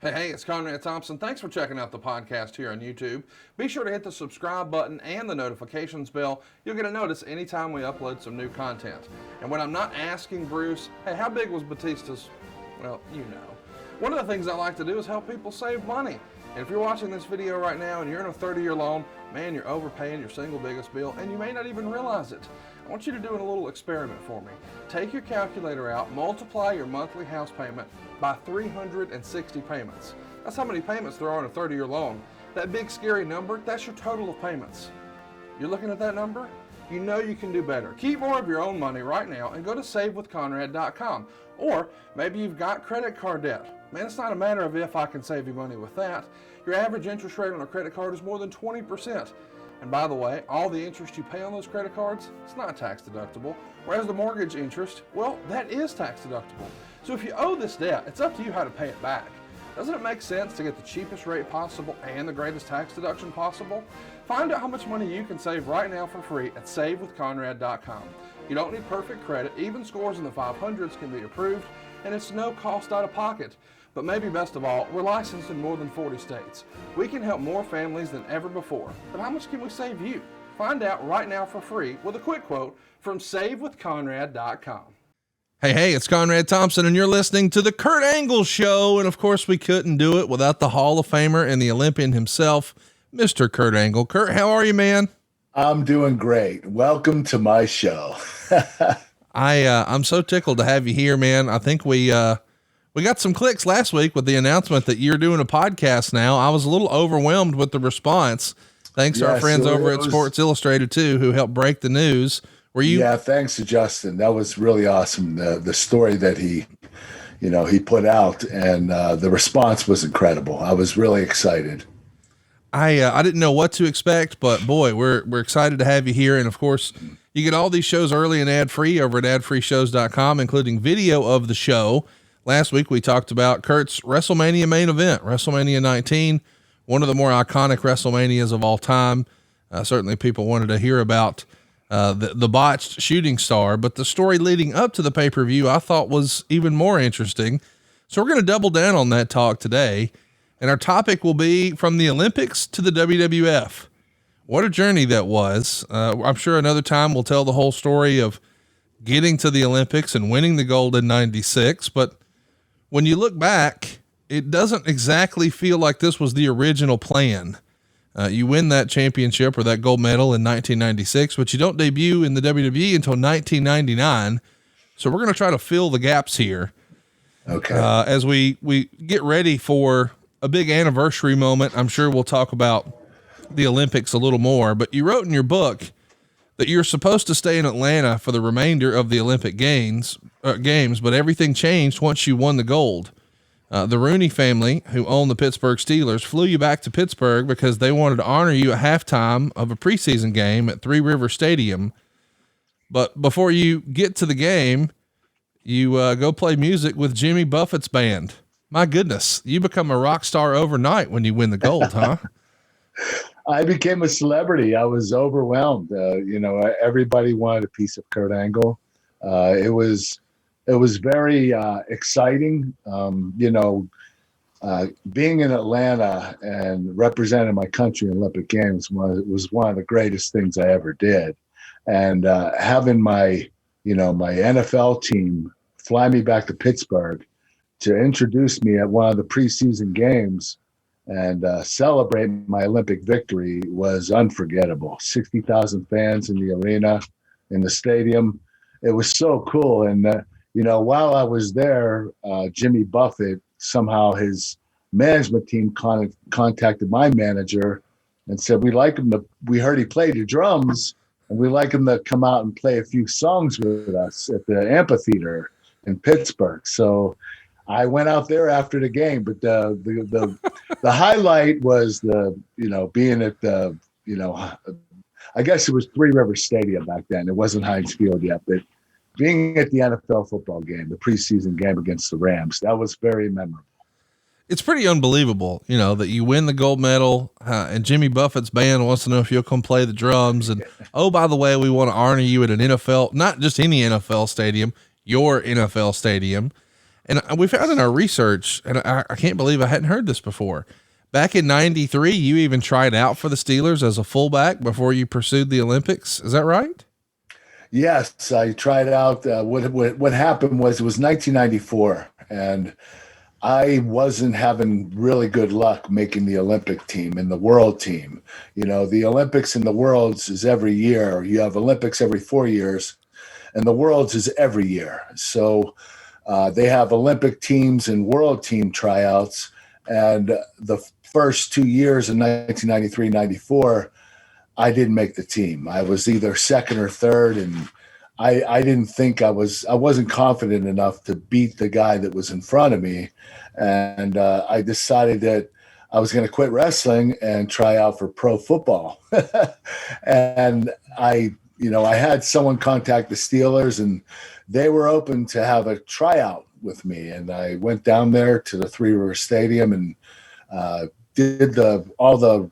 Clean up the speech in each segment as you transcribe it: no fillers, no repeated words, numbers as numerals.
Hey, it's Conrad Thompson. Thanks for checking out the podcast here on YouTube. Be sure to hit the subscribe button and the notifications bell. You'll get a notice anytime we upload some new content. And when I'm not asking Bruce, hey, how big was Batista's? Well, you know. One of the things I like to do is help people save money. And if you're watching this video right now and you're in a 30-year loan, man, you're overpaying your single biggest bill and you may not even realize it. I want you to do a little experiment for me. Take your calculator out, multiply your monthly house payment by 360 payments. That's how many payments there are on a 30-year loan. That big scary number, that's your total of payments. You're looking at that number? You know you can do better. Keep more of your own money right now and go to savewithconrad.com. Or maybe you've got credit card debt. Man, it's not a matter of if I can save you money with that. Your average interest rate on a credit card is more than 20%. And by the way, all the interest you pay on those credit cards, it's not tax deductible. Whereas the mortgage interest, well, that is tax deductible. So if you owe this debt, it's up to you how to pay it back. Doesn't it make sense to get the cheapest rate possible and the greatest tax deduction possible? Find out how much money you can save right now for free at savewithconrad.com. You don't need perfect credit. Even scores in the 500s can be approved, and it's no cost out of pocket. But maybe best of all, we're licensed in more than 40 states. We can help more families than ever before. But how much can we save you? Find out right now for free with a quick quote from savewithconrad.com. Hey, it's Conrad Thompson, and you're listening to the Kurt Angle Show. And of course, we couldn't do it without the Hall of Famer and the Olympian himself, Mr. Kurt Angle. Kurt, how are you, man? I'm doing great. Welcome to my show. I'm so tickled to have you here, man. I think we got some clicks last week with the announcement that you're doing a podcast now. I was a little overwhelmed with the response. Thanks to our friends over at Sports Illustrated too, who helped break the news. Were you? Yeah, thanks to Justin. That was really awesome. The story that he put out, and the response was incredible. I was really excited. I didn't know what to expect, but boy, we're excited to have you here. And of course, you get all these shows early and ad free over at adfreeshows.com, including video of the show. Last week, we talked about Kurt's WrestleMania main event, WrestleMania 19, one of the more iconic WrestleManias of all time. Certainly people wanted to hear about the botched shooting star, but the story leading up to the pay-per-view I thought was even more interesting. So we're going to double down on that talk today. And our topic will be from the Olympics to the WWF. What a journey that was. I'm sure another time we'll tell the whole story of getting to the Olympics and winning the gold in 96. But when you look back, it doesn't exactly feel like this was the original plan. You win that championship or that gold medal in 1996, but you don't debut in the WWE until 1999. So we're going to try to fill the gaps here. Okay. As we get ready for a big anniversary moment. I'm sure we'll talk about the Olympics a little more, but you wrote in your book that you're supposed to stay in Atlanta for the remainder of the Olympic games, but everything changed once you won the gold. The Rooney family, who owned the Pittsburgh Steelers, flew you back to Pittsburgh because they wanted to honor you at halftime of a preseason game at Three River Stadium. But before you get to the game, you go play music with Jimmy Buffett's band. My goodness, you become a rock star overnight when you win the gold, huh? I became a celebrity. I was overwhelmed. Everybody wanted a piece of Kurt Angle. It was very exciting. Being in Atlanta and representing my country in Olympic Games was one of the greatest things I ever did. And having my NFL team fly me back to Pittsburgh to introduce me at one of the preseason games and celebrate my Olympic victory was unforgettable. 60,000 fans in the arena, in the stadium. It was so cool. And, while I was there, Jimmy Buffett, somehow his management team contacted my manager and said, we heard he played the drums, and we'd like him to come out and play a few songs with us at the amphitheater in Pittsburgh. So I went out there after the game, but the highlight was being at the, I guess it was Three Rivers Stadium back then. It wasn't Heinz Field yet, but being at the NFL football game, the preseason game against the Rams, that was very memorable. It's pretty unbelievable, that you win the gold medal and Jimmy Buffett's band wants to know if you'll come play the drums. And, oh, by the way, we want to honor you at an NFL, not just any NFL stadium, your NFL stadium. And we found in our research, and I can't believe I hadn't heard this before. Back in '93, you even tried out for the Steelers as a fullback before you pursued the Olympics. Is that right? Yes, I tried out. What happened was it was 1994, and I wasn't having really good luck making the Olympic team and the world team. You know, the Olympics and the worlds is every year. You have Olympics every 4 years, and the worlds is every year. So they have Olympic teams and world team tryouts. And the first 2 years in 1993, 94, I didn't make the team. I was either second or third, and I didn't think I wasn't confident enough to beat the guy that was in front of me. And I decided that I was going to quit wrestling and try out for pro football. And I had someone contact the Steelers, and they were open to have a tryout with me. And I went down there to the Three River Stadium and did the whole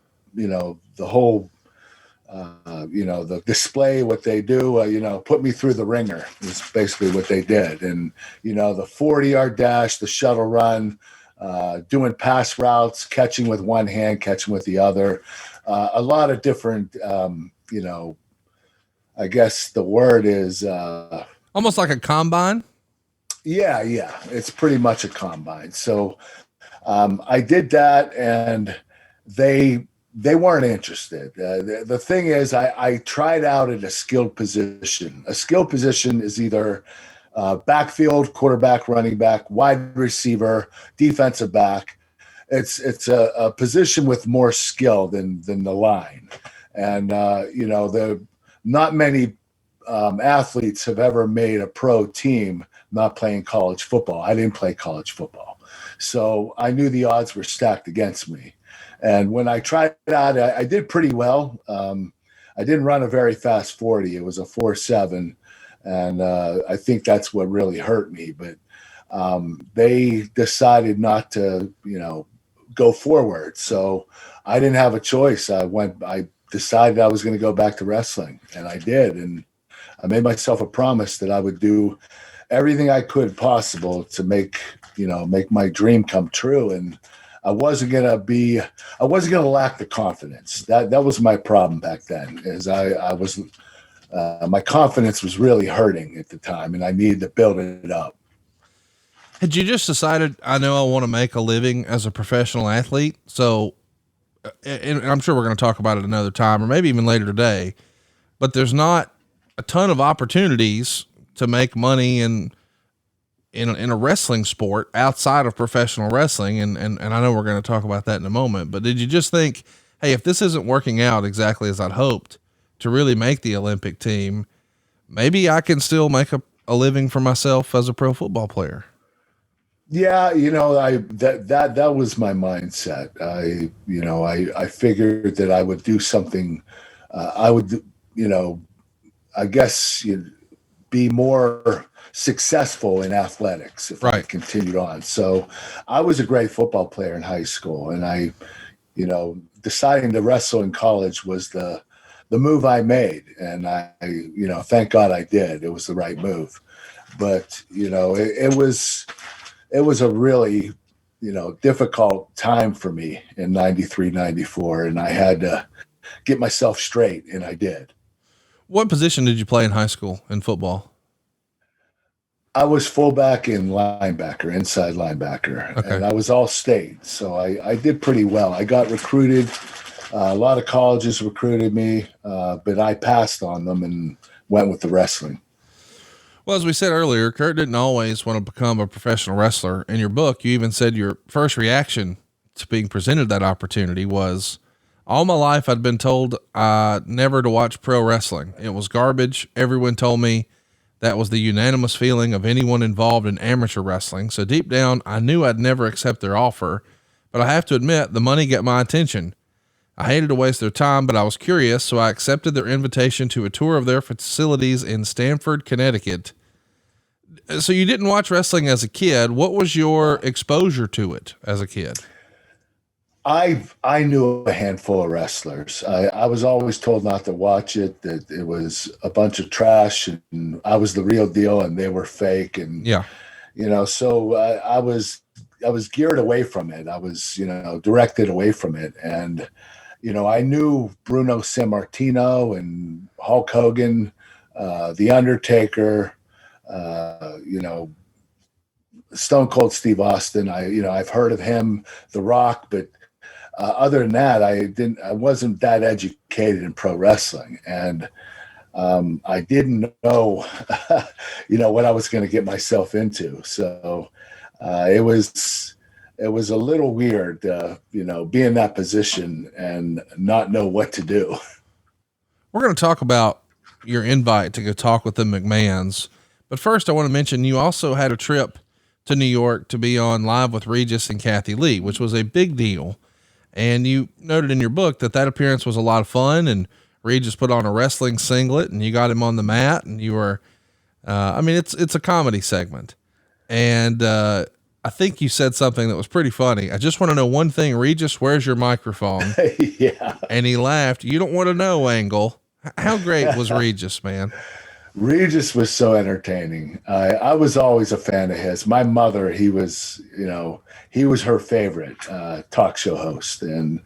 the display, what they do, put me through the ringer is basically what they did. And, the 40-yard dash, the shuttle run, doing pass routes, catching with one hand, catching with the other, a lot of different, I guess the word is almost like a combine. Yeah. It's pretty much a combine. So I did that, and they weren't interested. The thing is, I tried out at a skilled position. A skilled position is either backfield, quarterback, running back, wide receiver, defensive back. It's a position with more skill than the line. And, the not many athletes have ever made a pro team not playing college football. I didn't play college football. So I knew the odds were stacked against me. And when I tried it out, I did pretty well. I didn't run a very fast 40. It was a 4.7. And I think that's what really hurt me. But they decided not to, go forward. So I didn't have a choice. I decided I was going to go back to wrestling, and I did. And I made myself a promise that I would do everything I could possible to make my dream come true. And I wasn't going to lack the confidence. That was my problem back then, is I was, my confidence was really hurting at the time, and I needed to build it up. Had you just decided, I know I want to make a living as a professional athlete? So, and I'm sure we're going to talk about it another time, or maybe even later today, but there's not a ton of opportunities to make money in a wrestling sport outside of professional wrestling. And I know we're going to talk about that in a moment, but did you just think, hey, if this isn't working out exactly as I'd hoped to really make the Olympic team, maybe I can still make a living for myself as a pro football player? Yeah. That was my mindset. I figured that I would do something, I would, I guess be more successful in athletics if I continued on. So I was a great football player in high school, and I, deciding to wrestle in college was the move I made. And I, thank God I did. It was the right move. But, it was a really, difficult time for me in 93, 94. And I had to get myself straight, and I did. What position did you play in high school in football? I was fullback and linebacker, inside linebacker, and I was all state. So I did pretty well. I got recruited. A lot of colleges recruited me, but I passed on them and went with the wrestling. Well, as we said earlier, Kurt didn't always want to become a professional wrestler. In your book, you even said your first reaction to being presented that opportunity was, all my life I'd been told never to watch pro wrestling. It was garbage. Everyone told me that was the unanimous feeling of anyone involved in amateur wrestling. So deep down, I knew I'd never accept their offer, but I have to admit the money got my attention. I hated to waste their time, but I was curious, so I accepted their invitation to a tour of their facilities in Stamford, Connecticut. So you didn't watch wrestling as a kid. What was your exposure to it as a kid? I knew a handful of wrestlers. I was always told not to watch it, that it was a bunch of trash, and I was the real deal and they were fake. And, So I was geared away from it. I was, directed away from it. And, I knew Bruno Sammartino and Hulk Hogan, The Undertaker, Stone Cold Steve Austin. I've heard of him, The Rock, but other than that, I wasn't that educated in pro wrestling. And I didn't know, what I was going to get myself into. So it was a little weird, be in that position and not know what to do. We're going to talk about your invite to go talk with the McMahons. But first, I want to mention you also had a trip to New York to be on Live with Regis and Kathy Lee, which was a big deal. And you noted in your book that appearance was a lot of fun, and Regis put on a wrestling singlet and you got him on the mat, and you were, it's a comedy segment. And, I think you said something that was pretty funny. I just want to know one thing, Regis, where's your microphone? Yeah. And he laughed. You don't want to know, Angle. How great was Regis, man? Regis was so entertaining. I was always a fan of his. My mother, he was her favorite talk show host. And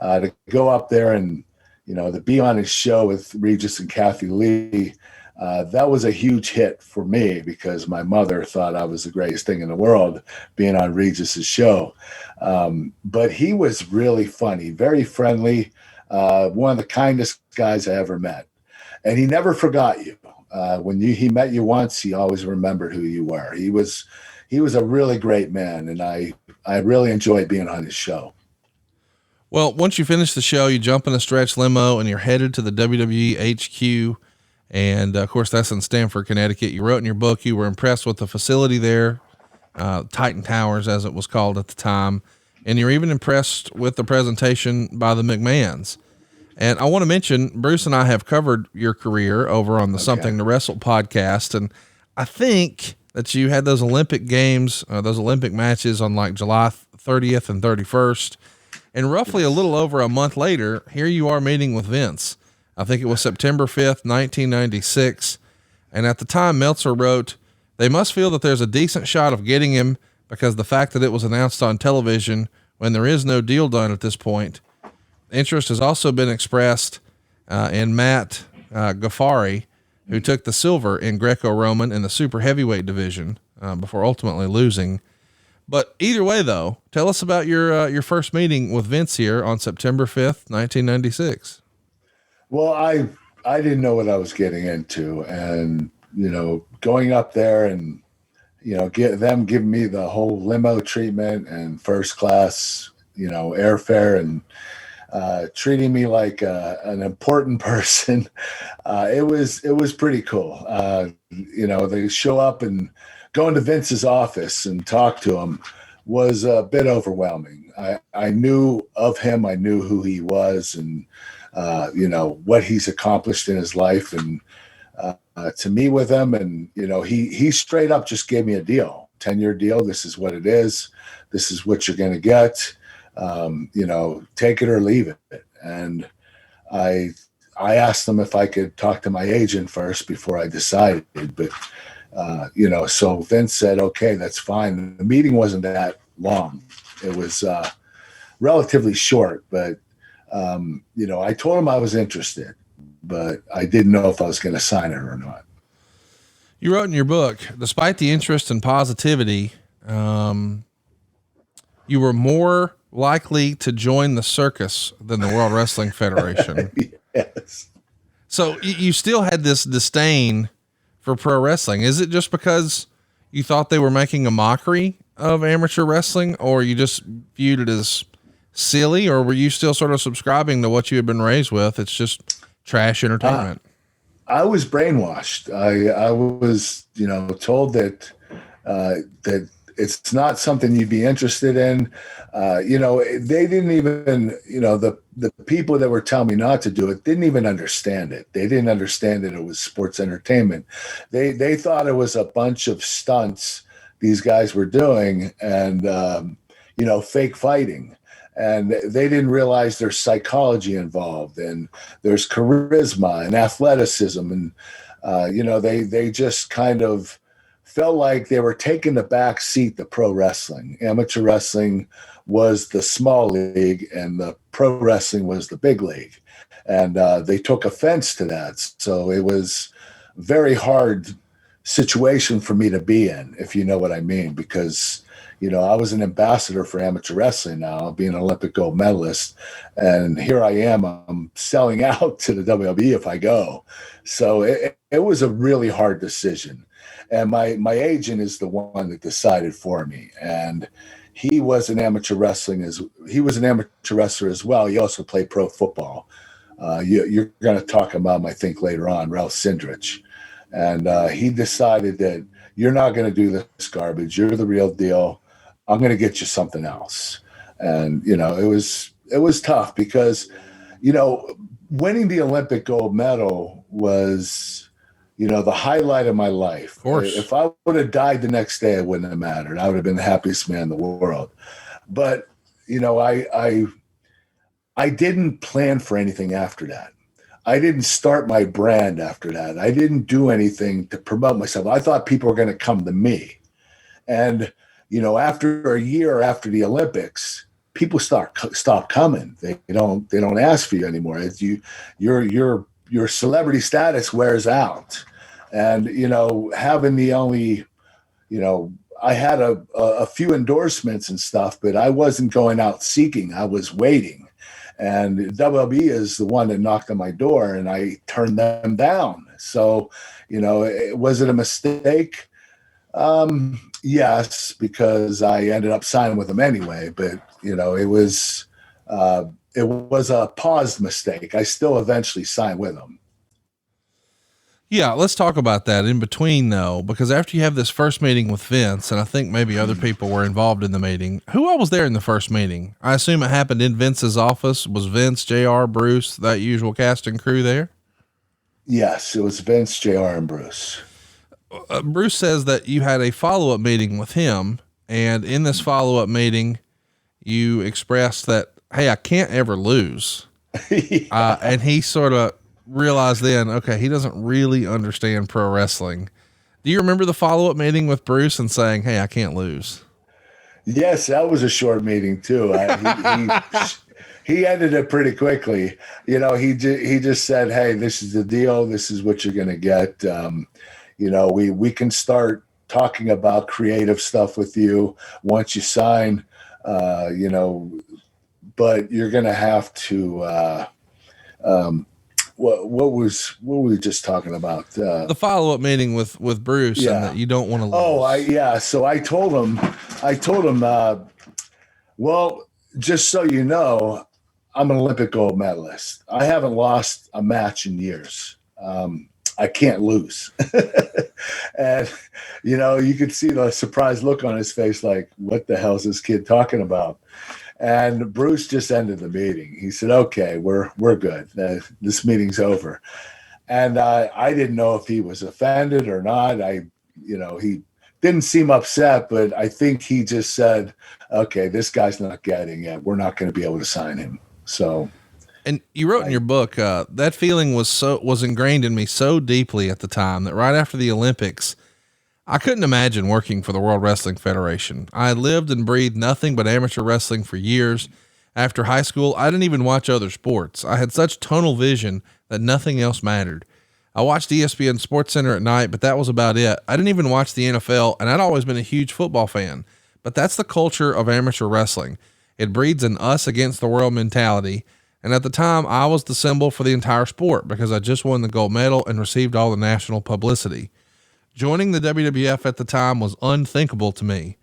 to go up there and, to be on his show with Regis and Kathy Lee, that was a huge hit for me because my mother thought I was the greatest thing in the world being on Regis's show. But he was really funny, very friendly, one of the kindest guys I ever met. And he never forgot you. When he met you once, he always remembered who you were. He was a really great man, and I really enjoyed being on his show. Well, once you finish the show, you jump in a stretch limo and you're headed to the WWE HQ. And of course that's in Stamford, Connecticut. You wrote in your book, you were impressed with the facility there, Titan Towers, as it was called at the time. And you're even impressed with the presentation by the McMahons. And I want to mention, Bruce and I have covered your career over on the Something to Wrestle podcast. And I think that you had those Olympic games, those Olympic matches on like July 30th and 31st. And roughly a little over a month later, here you are meeting with Vince. I think it was September 5th, 1996. And at the time, Meltzer wrote, they must feel that there's a decent shot of getting him because the fact that it was announced on television when there is no deal done at this point. Interest has also been expressed in Matt Gaffari, who took the silver in Greco-Roman in the super heavyweight division before ultimately losing. But either way, though, tell us about your first meeting with Vince here on September 5th, 1996. Well, I didn't know what I was getting into, and, going up there and, giving me the whole limo treatment and first class, airfare and, treating me like an important person. It was pretty cool. They show up and going to Vince's office and talk to him was a bit overwhelming. I knew of him. I knew who he was and, what he's accomplished in his life, and to meet with him. And, he straight up just gave me a deal, 10-year deal. This is what it is. This is what you're going to get. Take it or leave it. And I asked him if I could talk to my agent first before I decided, but, so Vince said, okay, that's fine. The meeting wasn't that long. It was, relatively short, but, I told him I was interested, but I didn't know if I was going to sign it or not. You wrote in your book, despite the interest and positivity, you were more likely to join the circus than the World Wrestling Federation. Yes. So you still had this disdain for pro wrestling. Is it just because you thought they were making a mockery of amateur wrestling, or you just viewed it as silly, or were you still sort of subscribing to what you had been raised with? It's just trash entertainment. I was brainwashed. I was, told that it's not something you'd be interested in. They didn't even, the people that were telling me not to do it didn't even understand it. They didn't understand that it was sports entertainment. They thought it was a bunch of stunts these guys were doing and, fake fighting. And they didn't realize there's psychology involved and there's charisma and athleticism. And, they just kind of felt like they were taking the back seat to pro wrestling. Amateur wrestling was the small league and the pro wrestling was the big league. And they took offense to that. So it was a very hard situation for me to be in, if you know what I mean, because, I was an ambassador for amateur wrestling now, being an Olympic gold medalist. And here I am, I'm selling out to the WWE if I go. So it was a really hard decision. And my agent is the one that decided for me. And he was an amateur wrestler as well. He also played pro football. You're going to talk about him, I think, later on, Ralph Sindrich. And he decided that you're not going to do this garbage. You're the real deal. I'm going to get you something else. And, it was tough because, winning the Olympic gold medal was, the highlight of my life. Of course. If I would have died the next day, it wouldn't have mattered. I would have been the happiest man in the world. But, I didn't plan for anything after that. I didn't start my brand after that. I didn't do anything to promote myself. I thought people were going to come to me. And, after a year after the Olympics, people stop coming. They don't ask for you anymore. It's your celebrity status wears out. And, having the only, I had a few endorsements and stuff, but I wasn't going out seeking. I was waiting. And WWE is the one that knocked on my door and I turned them down. So, was it a mistake? Yes, because I ended up signing with them anyway, but it was a paused mistake. I still eventually signed with them. Yeah, let's talk about that in between though, because after you have this first meeting with Vince, and I think maybe other people were involved in the meeting, who all was there in the first meeting? I assume it happened in Vince's office. Was Vince, JR, Bruce, that usual cast and crew there? Yes, it was Vince, JR, and Bruce. Bruce says that you had a follow-up meeting with him, and in this follow-up meeting, you expressed that, hey, I can't ever lose. Yeah. And he sort of realized then, okay, he doesn't really understand pro wrestling. Do you remember the follow-up meeting with Bruce and saying, hey, I can't lose? Yes, that was a short meeting too. He ended it pretty quickly. He just said, hey, this is the deal. This is what you're going to get. We can start talking about creative stuff with you once you sign, but you're going to have to, what were we just talking about? The follow-up meeting with Bruce, yeah. And that you don't want to lose. So I told him, well, just so you know, I'm an Olympic gold medalist. I haven't lost a match in years. I can't lose. And, you could see the surprised look on his face, like, what the hell is this kid talking about? And Bruce just ended the meeting. He said, okay, we're good. This meeting's over. And I didn't know if he was offended or not. He didn't seem upset, but I think he just said, okay, this guy's not getting it. We're not going to be able to sign him. So. And you wrote in your book, that feeling was ingrained in me so deeply at the time that right after the Olympics, I couldn't imagine working for the World Wrestling Federation. I had lived and breathed nothing but amateur wrestling for years. After high school, I didn't even watch other sports. I had such tunnel vision that nothing else mattered. I watched ESPN SportsCenter at night, but that was about it. I didn't even watch the NFL, and I'd always been a huge football fan. But that's the culture of amateur wrestling. It breeds an us against the world mentality. And at the time, I was the symbol for the entire sport because I just won the gold medal and received all the national publicity. Joining the WWF at the time was unthinkable to me.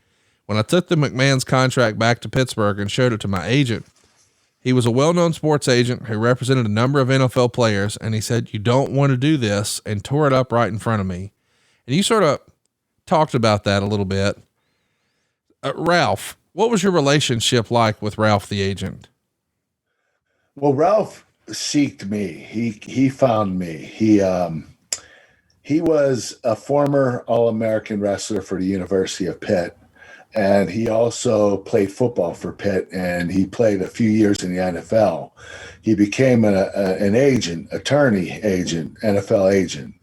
When I took the McMahon's contract back to Pittsburgh and showed it to my agent, he was a well-known sports agent who represented a number of NFL players, and he said, you don't want to do this, and tore it up right in front of me. And you sort of talked about that a little bit. Ralph, what was your relationship like with Ralph the agent? Well, Ralph seeked me. He found me. He was a former All-American wrestler for the University of Pitt, and he also played football for Pitt, and he played a few years in the NFL. He became an agent, attorney agent, NFL agent,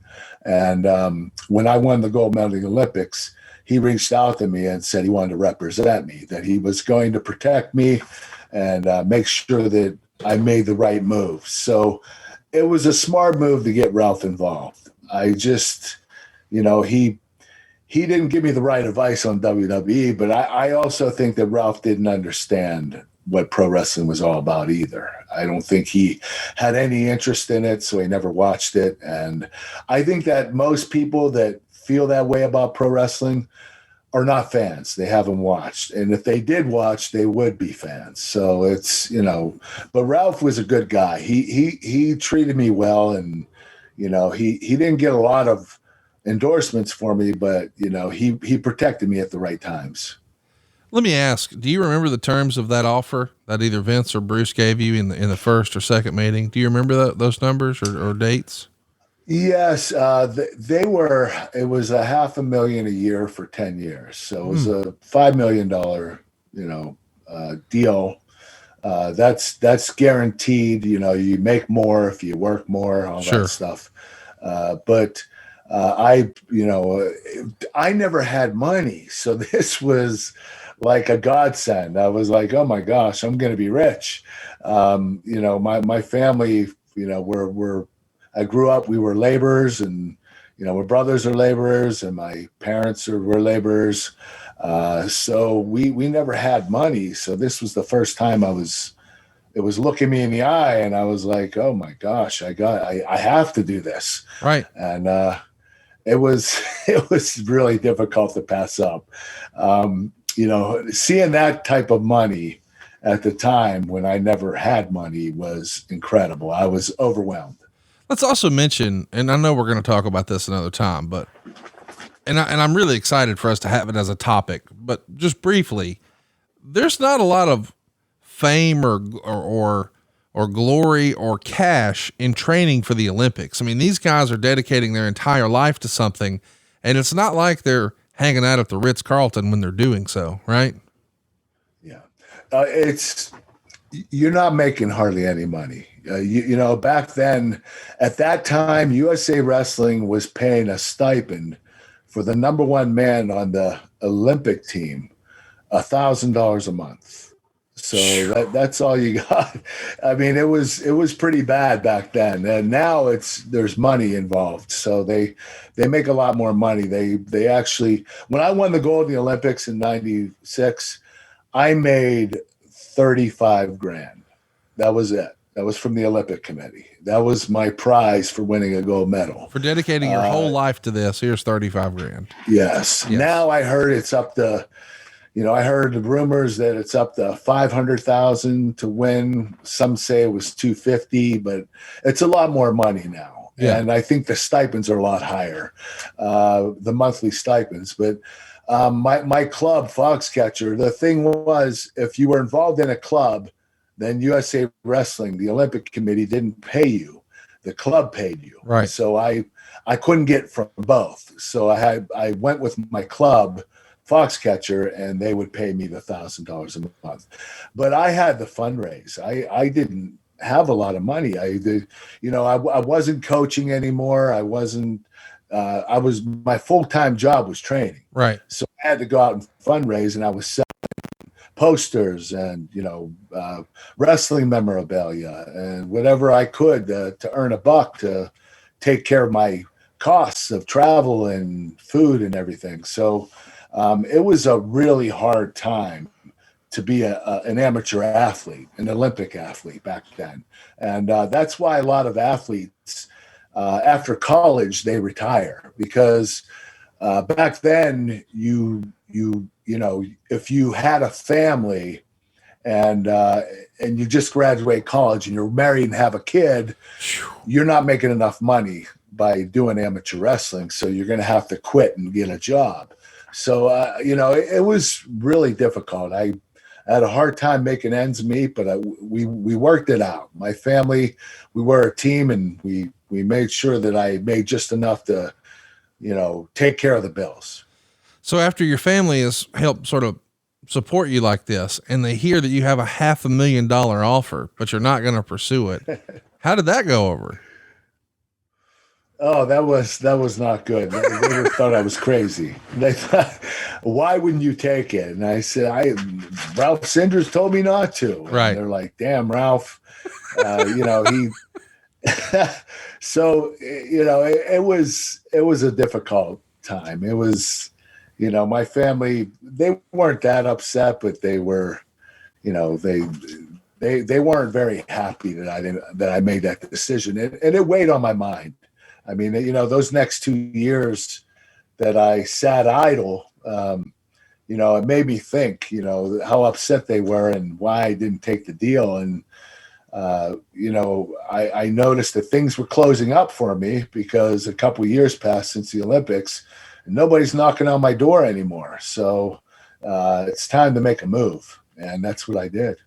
And when I won the gold medal in the Olympics, he reached out to me and said he wanted to represent me, that he was going to protect me and make sure that I made the right move. So it was a smart move to get Ralph involved. I just, he didn't give me the right advice on WWE, but I also think that Ralph didn't understand what pro wrestling was all about either. I don't think he had any interest in it, so he never watched it. And I think that most people that feel that way about pro wrestling are not fans. They haven't watched. And if they did watch, they would be fans. So it's, but Ralph was a good guy. He treated me well, and, he didn't get a lot of endorsements for me, but, he protected me at the right times. Let me ask, do you remember the terms of that offer that either Vince or Bruce gave you in the first or second meeting? Do you remember those numbers or dates? Yes. It was $500,000 a year for 10 years. So it was a $5 million, deal. That's guaranteed. You make more if you work more, all that stuff. But I never had money. So this was like a godsend. I was like, oh my gosh, I'm going to be rich. My family, I grew up, we were laborers, and, my brothers are laborers and my parents were laborers. So we never had money. So this was the first time it was looking me in the eye, and I was like, oh my gosh, I have to do this. Right. And, it was really difficult to pass up. Seeing that type of money at the time when I never had money was incredible. I was overwhelmed. Let's also mention, and I know we're going to talk about this another time, but, and I'm really excited for us to have it as a topic, but just briefly, there's not a lot of fame or glory or cash in training for the Olympics. I mean, these guys are dedicating their entire life to something, and it's not like they're hanging out at the Ritz-Carlton when they're doing so, right? Yeah. You're not making hardly any money. Back then, at that time, USA Wrestling was paying a stipend for the number one man on the Olympic team, $1,000 a month. So that's all you got. I mean, it was pretty bad back then, and now there's money involved. So they make a lot more money. They actually, when I won the gold in the Olympics in '96, I made $35,000. That was it. That was from the Olympic Committee. That was my prize for winning a gold medal. For dedicating your whole life to this, here's $35,000. Yes. Now I heard it's up to, I heard the rumors that it's up to 500,000 to win. Some say it was 250, but it's a lot more money now. Yeah. And I think the stipends are a lot higher, the monthly stipends. But my club, Foxcatcher, the thing was, if you were involved in a club, then USA Wrestling, the Olympic Committee, didn't pay you. The club paid you. Right. So I couldn't get from both. So I went with my club, Foxcatcher, and they would pay me the $1,000 a month. But I had the fundraise. I didn't have a lot of money. I wasn't coaching anymore. My full-time job was training. Right. So I had to go out and fundraise, and I was selling posters and, wrestling memorabilia and whatever I could to earn a buck to take care of my costs of travel and food and everything. So it was a really hard time to be an amateur athlete, an Olympic athlete back then. And that's why a lot of athletes, after college, they retire, because back then if you had a family and you just graduate college and you're married and have a kid, you're not making enough money by doing amateur wrestling. So you're going to have to quit and get a job. So, it was really difficult. I had a hard time making ends meet, but we worked it out. My family, we were a team, and we made sure that I made just enough to, take care of the bills. So after your family has helped sort of support you like this, and they hear that you have a $500,000 offer, but you're not going to pursue it, how did that go over? Oh, that was not good. They thought I was crazy. They thought, why wouldn't you take it? And I said, Ralph Sinders told me not to. And Right. they're like, damn, Ralph, he. So, it was a difficult time. It was, my family, they weren't that upset, but they were, they weren't very happy that I made that decision. And it weighed on my mind. I mean, those next 2 years that I sat idle, it made me think, how upset they were and why I didn't take the deal. And, I noticed that things were closing up for me because a couple of years passed since the Olympics and nobody's knocking on my door anymore. So it's time to make a move. And that's what I did.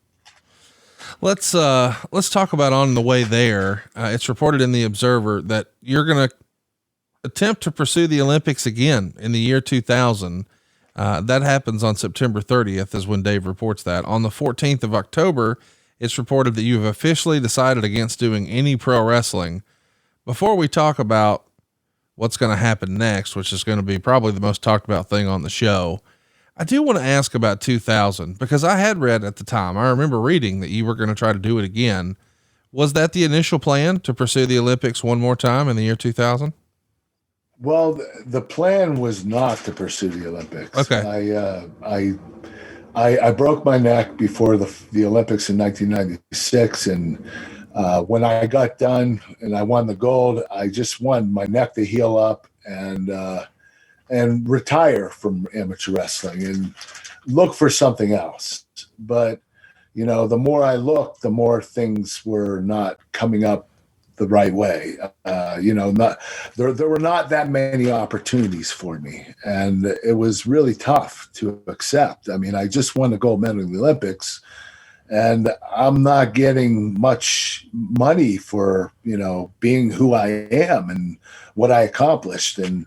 Let's talk about on the way there. It's reported in the Observer that you're going to attempt to pursue the Olympics again in the year 2000. That happens on September 30th is when Dave reports that. On the 14th of October, it's reported that you've officially decided against doing any pro wrestling. Before we talk about what's going to happen next, which is going to be probably the most talked about thing on the show, I do want to ask about 2000 because I had read at the time, I remember reading that you were going to try to do it again. Was that the initial plan to pursue the Olympics one more time in the year 2000? Well, the plan was not to pursue the Olympics. Okay. I broke my neck before the Olympics in 1996. And when I got done and I won the gold, I just wanted my neck to heal up and retire from amateur wrestling and look for something else. But, the more I looked, the more things were not coming up the right way. There were not that many opportunities for me. And it was really tough to accept. I mean, I just won the gold medal in the Olympics and I'm not getting much money for, being who I am and what I accomplished. And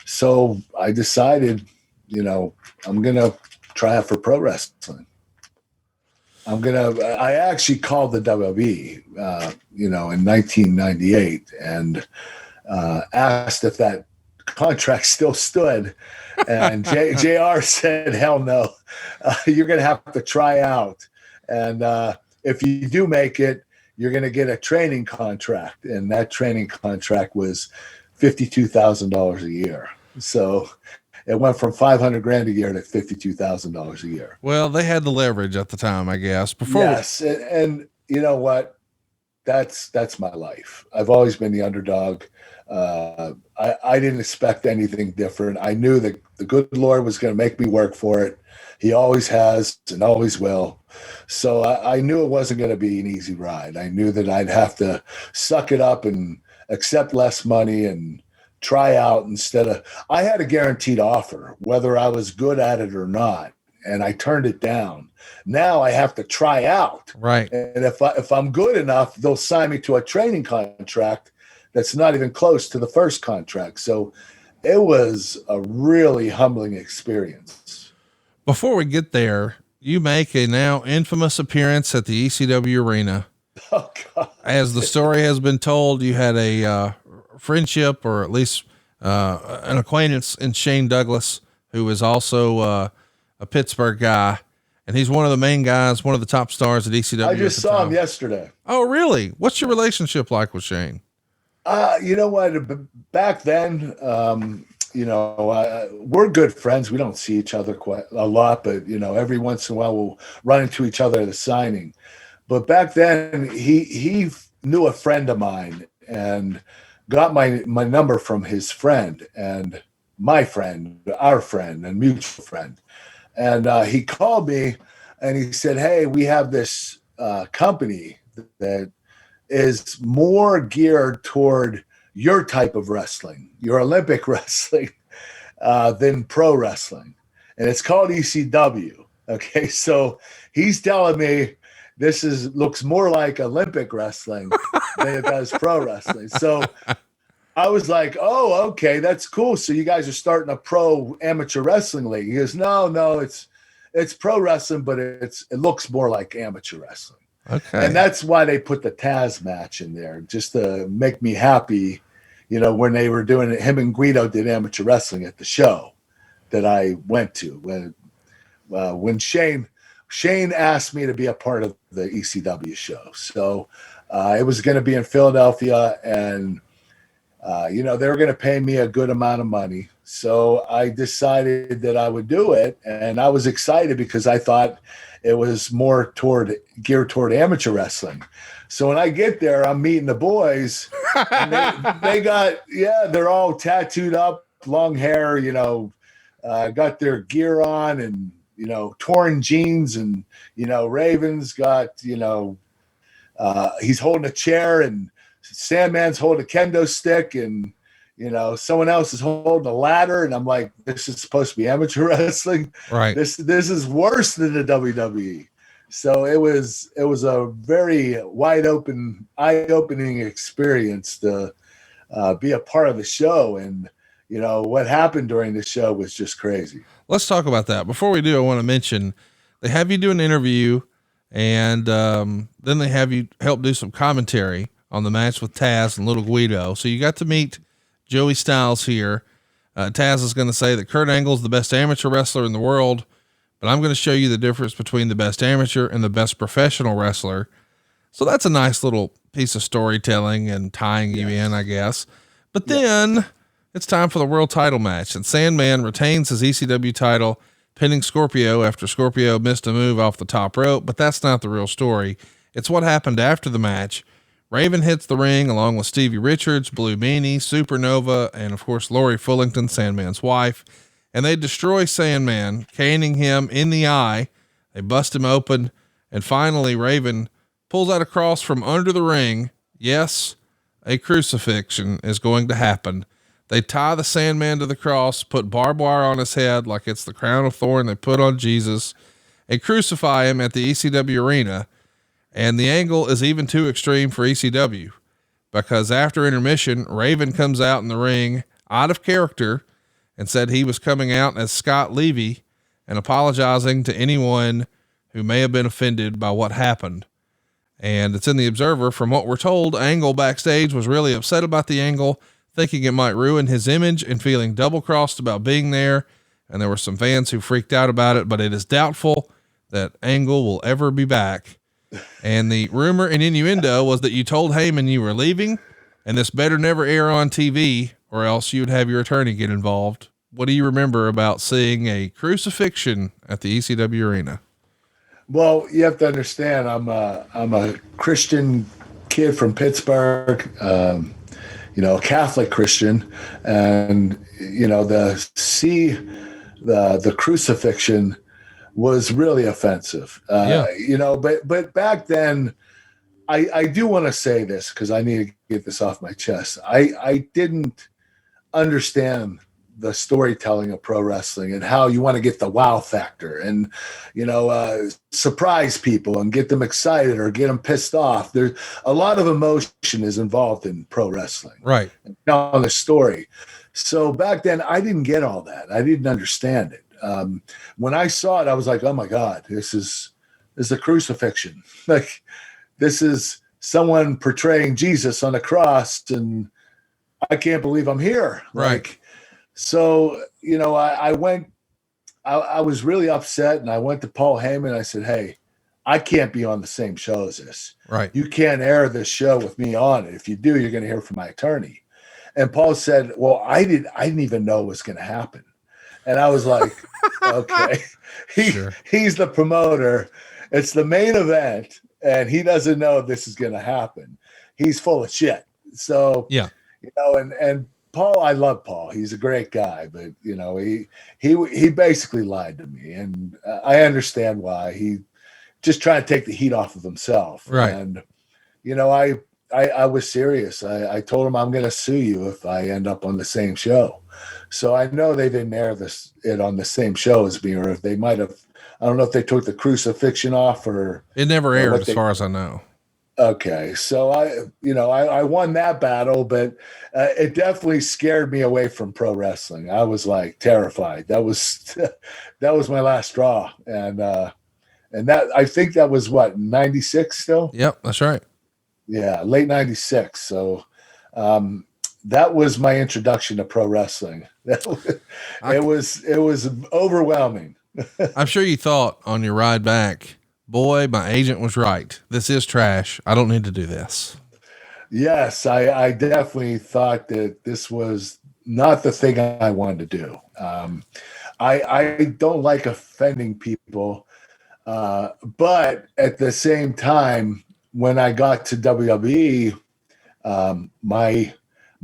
so I decided, I'm going to try out for pro wrestling. I actually called the WWE, in 1998 and asked if that contract still stood. And JR said, hell no, you're going to have to try out. And if you do make it, you're going to get a training contract. And that training contract was $52,000 a year. So it went from $500,000 a year to $52,000 a year. Well, they had the leverage at the time, I guess. Yes. And you know what? That's my life. I've always been the underdog. I didn't expect anything different. I knew that the good Lord was going to make me work for it. He always has and always will. So I knew it wasn't going to be an easy ride. I knew that I'd have to suck it up and accept less money and try out I had a guaranteed offer, whether I was good at it or not. And I turned it down. Now I have to try out. Right. And if I'm good enough, they'll sign me to a training contract that's not even close to the first contract. So it was a really humbling experience. Before we get there, you make a now infamous appearance at the ECW arena. Oh, God. As the story has been told, you had a friendship or at least an acquaintance in Shane Douglas, who is also a Pittsburgh guy. And he's one of the main guys, one of the top stars at ECW. I just saw him yesterday. Oh, really? What's your relationship like with Shane? You know what? Back then, we're good friends. We don't see each other quite a lot, but, every once in a while we'll run into each other at a signing. But back then he knew a friend of mine and got my number from his friend and my friend, our friend and mutual friend. And he called me and he said, hey, we have this company that is more geared toward your type of wrestling, your Olympic wrestling, than pro wrestling. And it's called ECW. Okay. So he's telling me this looks more like Olympic wrestling than it does pro wrestling. So I was like, oh, okay, that's cool. So you guys are starting a pro amateur wrestling league. He goes, no, it's pro wrestling, but it looks more like amateur wrestling. Okay. And that's why they put the Taz match in there, just to make me happy, when they were doing it, him and Guido did amateur wrestling at the show that I went to when Shane asked me to be a part of the ECW show. So it was going to be in Philadelphia, and they were going to pay me a good amount of money. So I decided that I would do it, and I was excited because I thought it was more geared toward amateur wrestling. So when I get there, I'm meeting the boys, and they're all tattooed up, long hair, got their gear on, and torn jeans, and Raven's got he's holding a chair, and Sandman's holding a kendo stick, and someone else is holding a ladder, and I'm like, this is supposed to be amateur wrestling, right? This is worse than the WWE. So it was a very eye-opening experience to be a part of the show, and what happened during the show was just crazy. Let's talk about that. Before we do, I want to mention they have you do an interview, and then they have you help do some commentary on the match with Taz and Little Guido. So you got to meet Joey Styles here. Taz is going to say that Kurt Angle is the best amateur wrestler in the world, but I'm going to show you the difference between the best amateur and the best professional wrestler. So that's a nice little piece of storytelling and tying you in, I guess. But then it's time for the world title match, and Sandman retains his ECW title, pinning Scorpio after Scorpio missed a move off the top rope. But that's not the real story. It's what happened after the match. Raven hits the ring along with Stevie Richards, Blue Meanie, Supernova, and of course, Lori Fullington, Sandman's wife. And they destroy Sandman, caning him in the eye. They bust him open. And finally, Raven pulls out a cross from under the ring. Yes, a crucifixion is going to happen. They tie the Sandman to the cross, put barbed wire on his head like it's the crown of thorn they put on Jesus, and crucify him at the ECW arena. And the angle is even too extreme for ECW, because after intermission, Raven comes out in the ring out of character and said he was coming out as Scott Levy and apologizing to anyone who may have been offended by what happened. And it's in the Observer. From what we're told, Angle backstage was really upset about the angle, thinking it might ruin his image and feeling double-crossed about being there. And there were some fans who freaked out about it, but it is doubtful that Angle will ever be back. And the rumor and innuendo was that you told Heyman you were leaving, and this better never air on TV, or else you'd have your attorney get involved. What do you remember about seeing a crucifixion at the ECW arena? Well, you have to understand, I'm a Christian kid from Pittsburgh, a Catholic Christian, and the crucifixion was really offensive. But back then, I do want to say this because I need to get this off my chest. I didn't understand the storytelling of pro wrestling and how you want to get the wow factor and, surprise people and get them excited or get them pissed off. There's a lot of emotion is involved in pro wrestling. Right. On the story. So back then I didn't get all that. I didn't understand it. When I saw it, I was like, oh my God, this is a crucifixion. Like, this is someone portraying Jesus on a cross, and I can't believe I'm here. Right. So, I was really upset, and I went to Paul Heyman. I said, hey, I can't be on the same show as this. Right. You can't air this show with me on it. If you do, you're going to hear from my attorney. And Paul said, well, I didn't even know it was going to happen. And I was like, okay, he's the promoter. It's the main event, and he doesn't know this is going to happen. He's full of shit. So, yeah, and Paul, I love Paul. He's a great guy, but he basically lied to me, and I understand why. He just trying to take the heat off of himself. Right. And I was serious. I told him, I'm going to sue you if I end up on the same show. So I know they didn't air it on the same show as me, or if they might have. I don't know if they took the crucifixion off, or it never aired, as far as I know. Okay, so I won that battle, but it definitely scared me away from pro wrestling. I was like terrified. That was my last straw, and that, I think that was what, 96 still. Yep, that's right. Yeah, late 96. So, that was my introduction to pro wrestling. It was overwhelming. I'm sure you thought on your ride back, boy, my agent was right. This is trash. I don't need to do this. Yes, I definitely thought that this was not the thing I wanted to do. I don't like offending people, but at the same time, when I got to WWE, my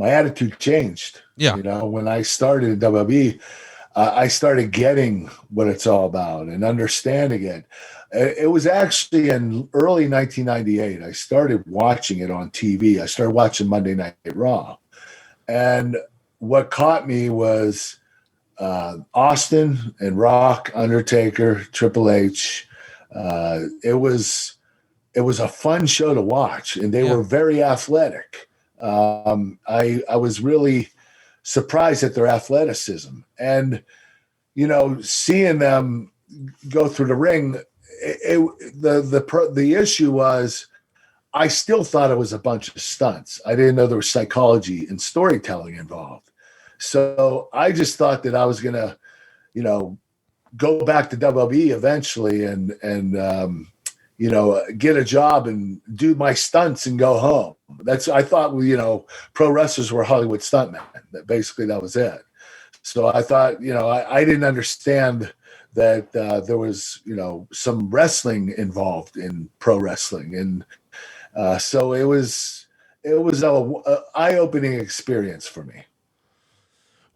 attitude changed. Yeah. You know, when I started at WWE, I started getting what it's all about and understanding it. It was actually in early 1998. I started watching it on TV. I started watching Monday Night Raw. And what caught me was Austin and Rock, Undertaker, Triple H. It was a fun show to watch, and they were very athletic. I was really surprised at their athleticism, and seeing them go through the ring. The issue was, I still thought it was a bunch of stunts. I didn't know there was psychology and storytelling involved. So I just thought that I was gonna, go back to WWE eventually and get a job and do my stunts and go home. I thought, pro wrestlers were Hollywood stuntmen. That was it. So I thought, I didn't understand that there was, some wrestling involved in pro wrestling. And so it was a eye-opening experience for me.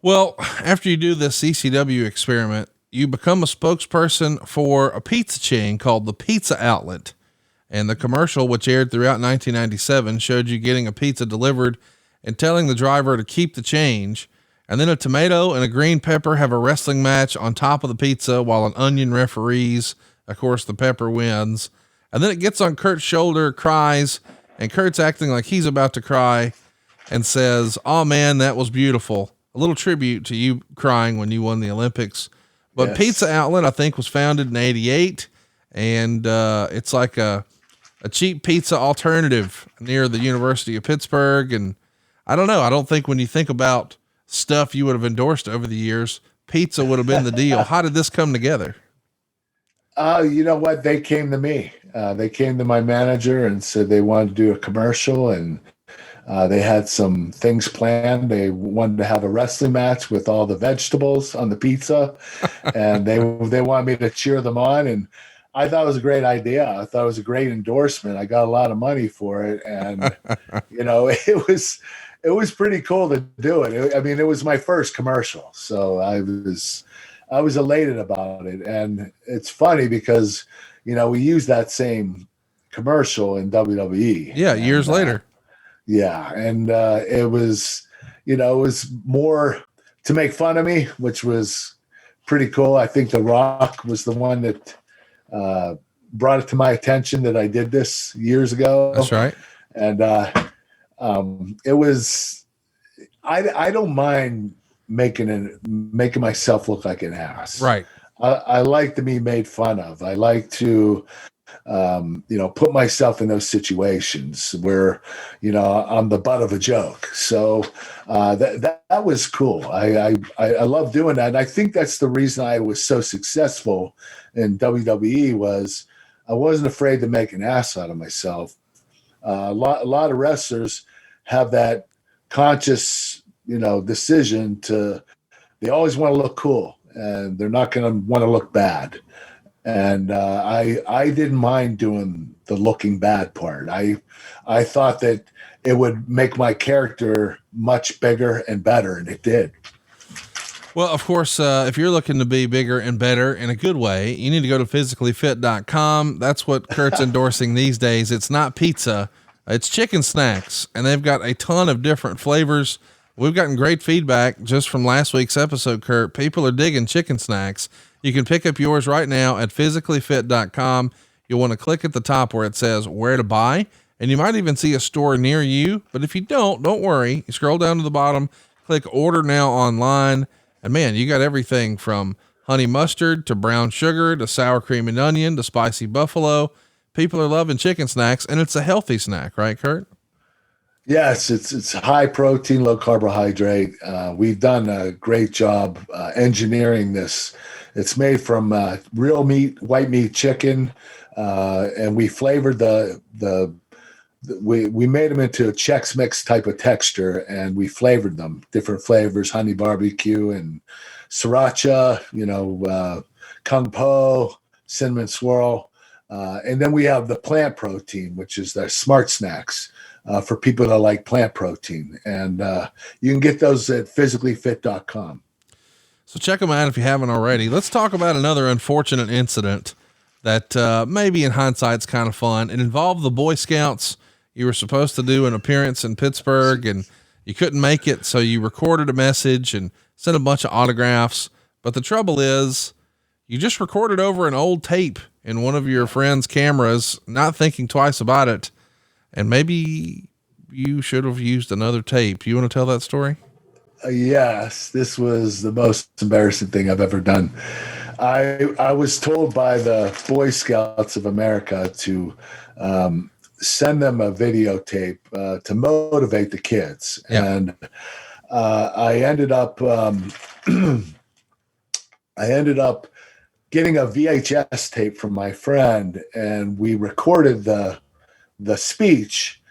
Well, after you do this CCW experiment, you become a spokesperson for a pizza chain called the Pizza Outlet. And the commercial, which aired throughout 1997, showed you getting a pizza delivered and telling the driver to keep the change. And then a tomato and a green pepper have a wrestling match on top of the pizza while an onion referees. Of course, the pepper wins. And then it gets on Kurt's shoulder, cries, and Kurt's acting like he's about to cry and says, "Oh man, that was beautiful." A little tribute to you crying when you won the Olympics. But yes. Pizza Outlet, I think, was founded in 88. And it's like a cheap pizza alternative near the University of Pittsburgh. And I don't know. I don't think when you think about stuff you would have endorsed over the years, pizza would have been the deal. How did this come together? You know what? They came to me. They came to my manager and said they wanted to do a commercial, and they had some things planned. They wanted to have a wrestling match with all the vegetables on the pizza, and they wanted me to cheer them on. And I thought it was a great idea. I thought it was a great endorsement. I got a lot of money for it, and it was pretty cool to do it. It was my first commercial, so I was elated about it. And it's funny because we used that same commercial in WWE. Yeah, years later. Yeah, and it was more to make fun of me, which was pretty cool. I think The Rock was the one that brought it to my attention that I did this years ago. That's right. And it was, I don't mind making myself look like an ass. Right. I like to be made fun of. I like to put myself in those situations where, I'm the butt of a joke. So that was cool. I love doing that. And I think that's the reason I was so successful in WWE was I wasn't afraid to make an ass out of myself. A lot of wrestlers have that conscious, decision they always want to look cool and they're not going to want to look bad. And I didn't mind doing the looking bad part. I thought that it would make my character much bigger and better, and it did. Well, of course, if you're looking to be bigger and better in a good way, you need to go to physicallyfit.com. That's what Kurt's endorsing these days. It's not pizza, it's chicken snacks, and they've got a ton of different flavors. We've gotten great feedback just from last week's episode, Kurt. People are digging chicken snacks. You can pick up yours right now at physicallyfit.com. You'll want to click at the top where it says where to buy, and you might even see a store near you. But if you don't worry. You scroll down to the bottom, click order now online. And man, you got everything from honey mustard to brown sugar to sour cream and onion to spicy buffalo. People are loving chicken snacks, and it's a healthy snack, right, Kurt? Yes, it's high protein, low carbohydrate. We've done a great job engineering this. It's made from real meat, white meat chicken, and we flavored we made them into a Chex Mix type of texture, and we flavored them different flavors: honey barbecue and sriracha, kung po, cinnamon swirl, and then we have the plant protein, which is the smart snacks for people that like plant protein. And you can get those at physicallyfit.com. So check them out if you haven't already. Let's talk about another unfortunate incident that maybe in hindsight's kind of fun. It involved the Boy Scouts. You were supposed to do an appearance in Pittsburgh and you couldn't make it. So you recorded a message and sent a bunch of autographs. But the trouble is you just recorded over an old tape in one of your friend's cameras, not thinking twice about it. And maybe you should have used another tape. You want to tell that story? Yes, this was the most embarrassing thing I've ever done. I was told by the Boy Scouts of America to send them a videotape to motivate the kids. Yeah. And I ended up getting a VHS tape from my friend, and we recorded the speech.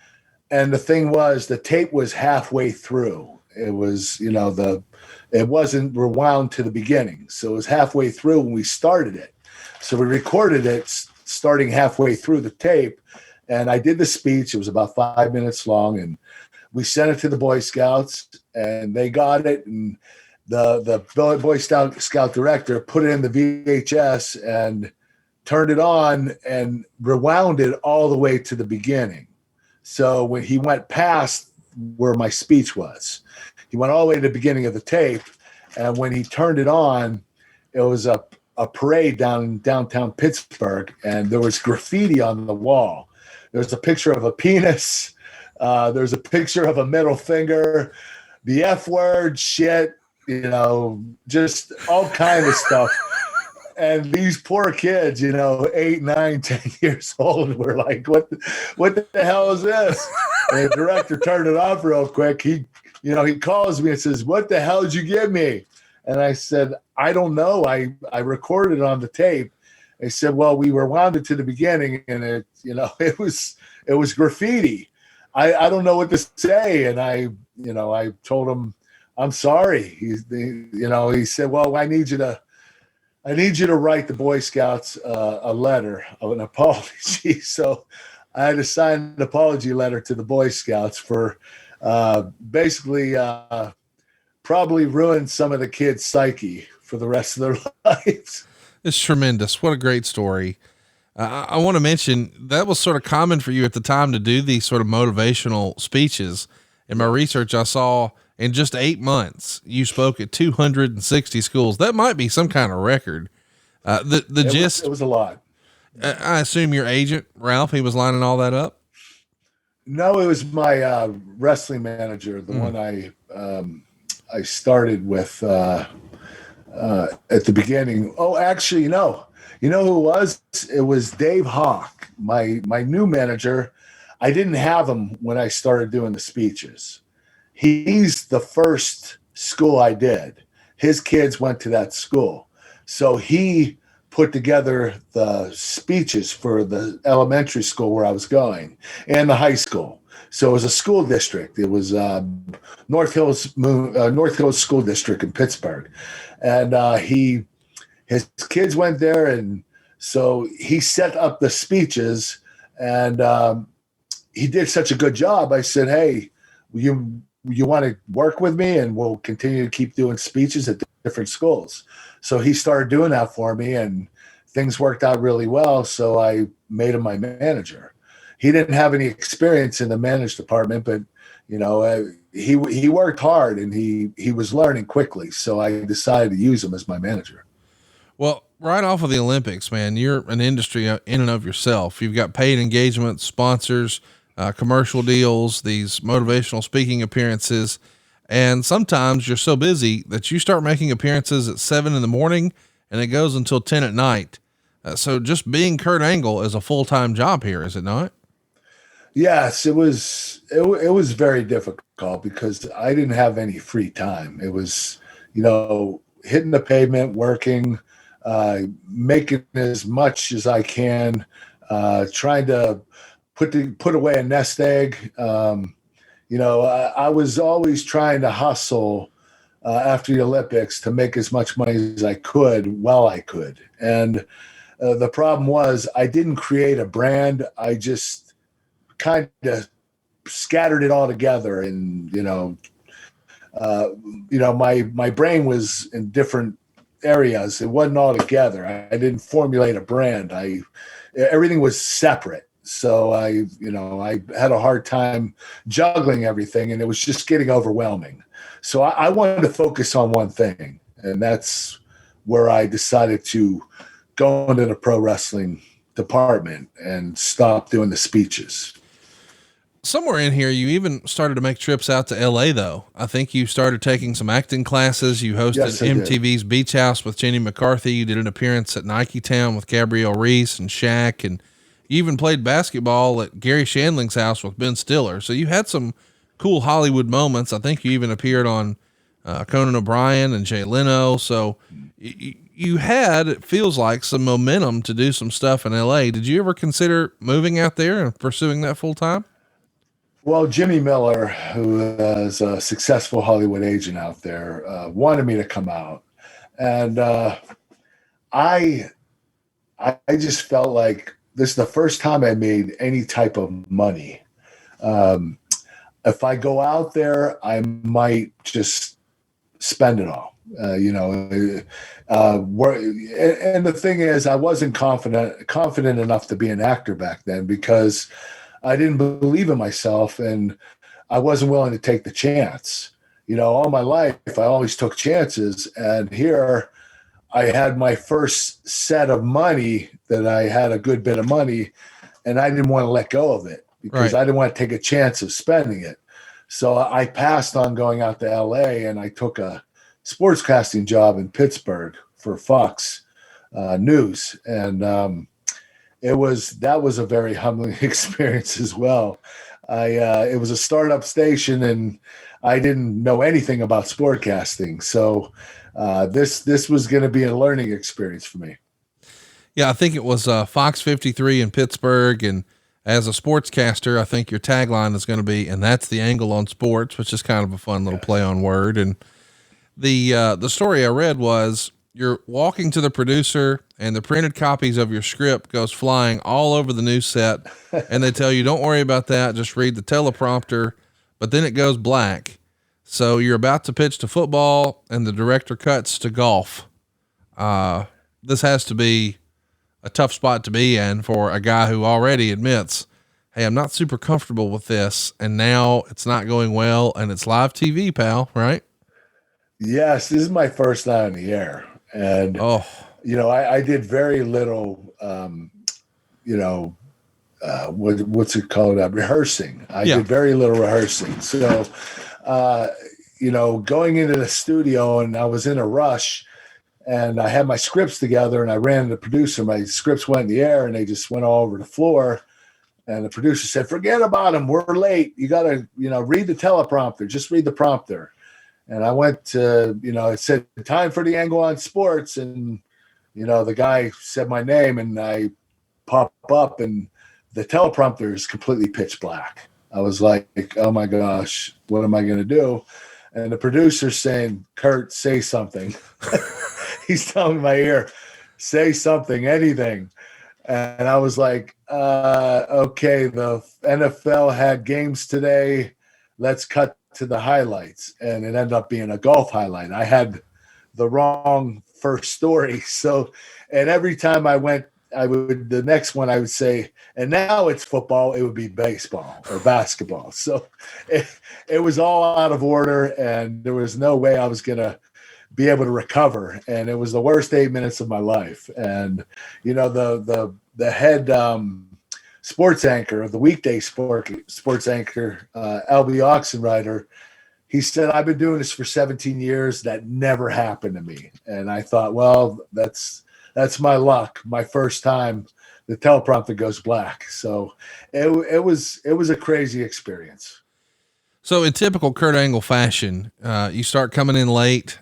And the thing was, the tape was halfway through. It was, it wasn't rewound to the beginning. So it was halfway through when we started it. So we recorded it starting halfway through the tape. And I did the speech. It was about 5 minutes long. And we sent it to the Boy Scouts, and they got it. And the Boy Scout director put it in the VHS and turned it on and rewound it all the way to the beginning. So when he went past where my speech was, he went all the way to the beginning of the tape. And when he turned it on, it was a parade down in downtown Pittsburgh, and there was graffiti on the wall. There's a picture of a penis. There's a picture of a middle finger, the F word, shit, just all kind of stuff. And these poor kids, 8, 9, 10 years old, were like, what the hell is this? And the director turned it off real quick. He calls me and says, "What the hell did you give me?" And I said, "I don't know. I recorded it on the tape." They said, "Well, we rewound it to the beginning, and it was graffiti. I don't know what to say." And I told him, "I'm sorry." He said, "Well, I need you to write the Boy Scouts a letter of an apology." So I had to sign an apology letter to the Boy Scouts for basically probably ruined some of the kids' psyche for the rest of their lives. It's tremendous. What a great story. I want to mention that was sort of common for you at the time to do these sort of motivational speeches. In my research, I saw in just 8 months, you spoke at 260 schools. That might be some kind of record. It was a lot. I assume your agent, Ralph, he was lining all that up. No, it was my wrestling manager, the one I started with at the beginning. Oh, actually, no. You know who it was? It was Dave Hawk, my new manager. I didn't have him when I started doing the speeches. He's the first school I did. His kids went to that school. So he put together the speeches for the elementary school where I was going and the high school. So it was a school district. It was North Hills School District in Pittsburgh. And his kids went there, and so he set up the speeches, and he did such a good job. I said, "Hey, you want to work with me, and we'll continue to keep doing speeches at different schools." So he started doing that for me, and things worked out really well. So I made him my manager. He didn't have any experience in the managed department, but he worked hard, and he was learning quickly. So I decided to use him as my manager. Well, right off of the Olympics, man, you're an industry in and of yourself. You've got paid engagements, sponsors, commercial deals, these motivational speaking appearances. And sometimes you're so busy that you start making appearances at 7 a.m. and it goes until 10 p.m. So just being Kurt Angle is a full-time job here, is it not? Yes, it was very difficult because I didn't have any free time. It was, hitting the pavement, working, making as much as I can, trying to put away a nest egg. I was always trying to hustle after the Olympics to make as much money as I could while I could. And the problem was I didn't create a brand. I just kind of scattered it all together, and my brain was in different areas. It wasn't all together. I didn't formulate a brand. Everything was separate. So I had a hard time juggling everything, and it was just getting overwhelming. So I wanted to focus on one thing, and that's where I decided to go into the pro wrestling department and stop doing the speeches. Somewhere in here, you even started to make trips out to LA though. I think you started taking some acting classes. You hosted Yes, I did. MTV's Beach House with Jenny McCarthy. You did an appearance at Nike Town with Gabrielle Reese and Shaq. And you even played basketball at Gary Shandling's house with Ben Stiller. So you had some cool Hollywood moments. I think you even appeared on Conan O'Brien and Jay Leno. So you had, it feels like, some momentum to do some stuff in LA. Did you ever consider moving out there and pursuing that full time? Well, Jimmy Miller, who is a successful Hollywood agent out there, wanted me to come out, and I just felt like this is the first time I made any type of money. If I go out there, I might just spend it all. And the thing is, I wasn't confident enough to be an actor back then because I didn't believe in myself, and I wasn't willing to take the chance. All my life, I always took chances. And here I had my first set of money that I had a good bit of money, and I didn't want to let go of it because Right. I didn't want to take a chance of spending it. So I passed on going out to LA, and I took a sportscasting job in Pittsburgh for Fox News. And, that was a very humbling experience as well. It was a startup station, and I didn't know anything about sportcasting. So this was going to be a learning experience for me. Yeah, I think it was Fox 53 in Pittsburgh. And as a sportscaster, I think your tagline is going to be, and that's the angle on sports, which is kind of a fun little play on word. And the story I read was you're walking to the producer and the printed copies of your script goes flying all over the news set. And they tell you, don't worry about that. Just read the teleprompter, but then it goes black. So you're about to pitch to football and the director cuts to golf. This has to be a tough spot to be in for a guy who already admits, hey, I'm not super comfortable with this. And now it's not going well and it's live TV, pal. Right? Yes, this is my first night on the air. And, Oh, I did very little, what's it called? Rehearsing. I did very little rehearsing. So, going into the studio, and I was in a rush, and I had my scripts together, and I ran to the producer. My scripts went in the air, and they just went all over the floor. And the producer said, forget about them. We're late. You got to, read the teleprompter. Just read the prompter. And I went to, it said time for the angle on sports. And, the guy said my name, and I pop up, and the teleprompter is completely pitch black. I was like, oh my gosh, what am I going to do? And the producer's saying, Kurt, say something. He's telling me in my ear, say something, anything. And I was like, okay, the NFL had games today. Let's cut to the highlights. And it ended up being a golf highlight. I had the wrong first story. So, and every time the next one I would say, and now it's football, it would be baseball or basketball. So it was all out of order, and there was no way I was going to be able to recover. And it was the worst 8 minutes of my life. And, the head sports anchor, the weekday sports anchor, Albie Oxenrider, he said, I've been doing this for 17 years. That never happened to me. And I thought, well, that's my luck. My first time the teleprompter goes black. So it was a crazy experience. So in typical Kurt Angle fashion, you start coming in late,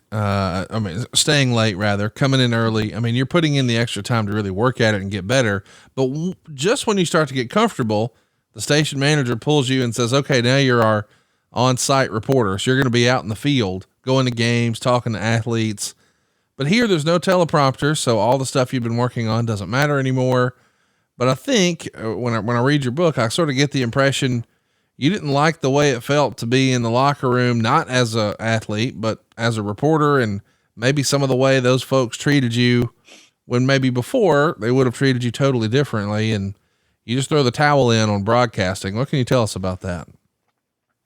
staying late rather, coming in early. I mean, you're putting in the extra time to really work at it and get better. But just when you start to get comfortable, the station manager pulls you and says, okay, now you're our on-site reporter. So you're going to be out in the field, going to games, talking to athletes. But here there's no teleprompter. So all the stuff you've been working on doesn't matter anymore. But I think when I read your book, I sort of get the impression you didn't like the way it felt to be in the locker room, not as a athlete, but as a reporter, and maybe some of the way those folks treated you when maybe before they would have treated you totally differently. And you just throw the towel in on broadcasting. What can you tell us about that?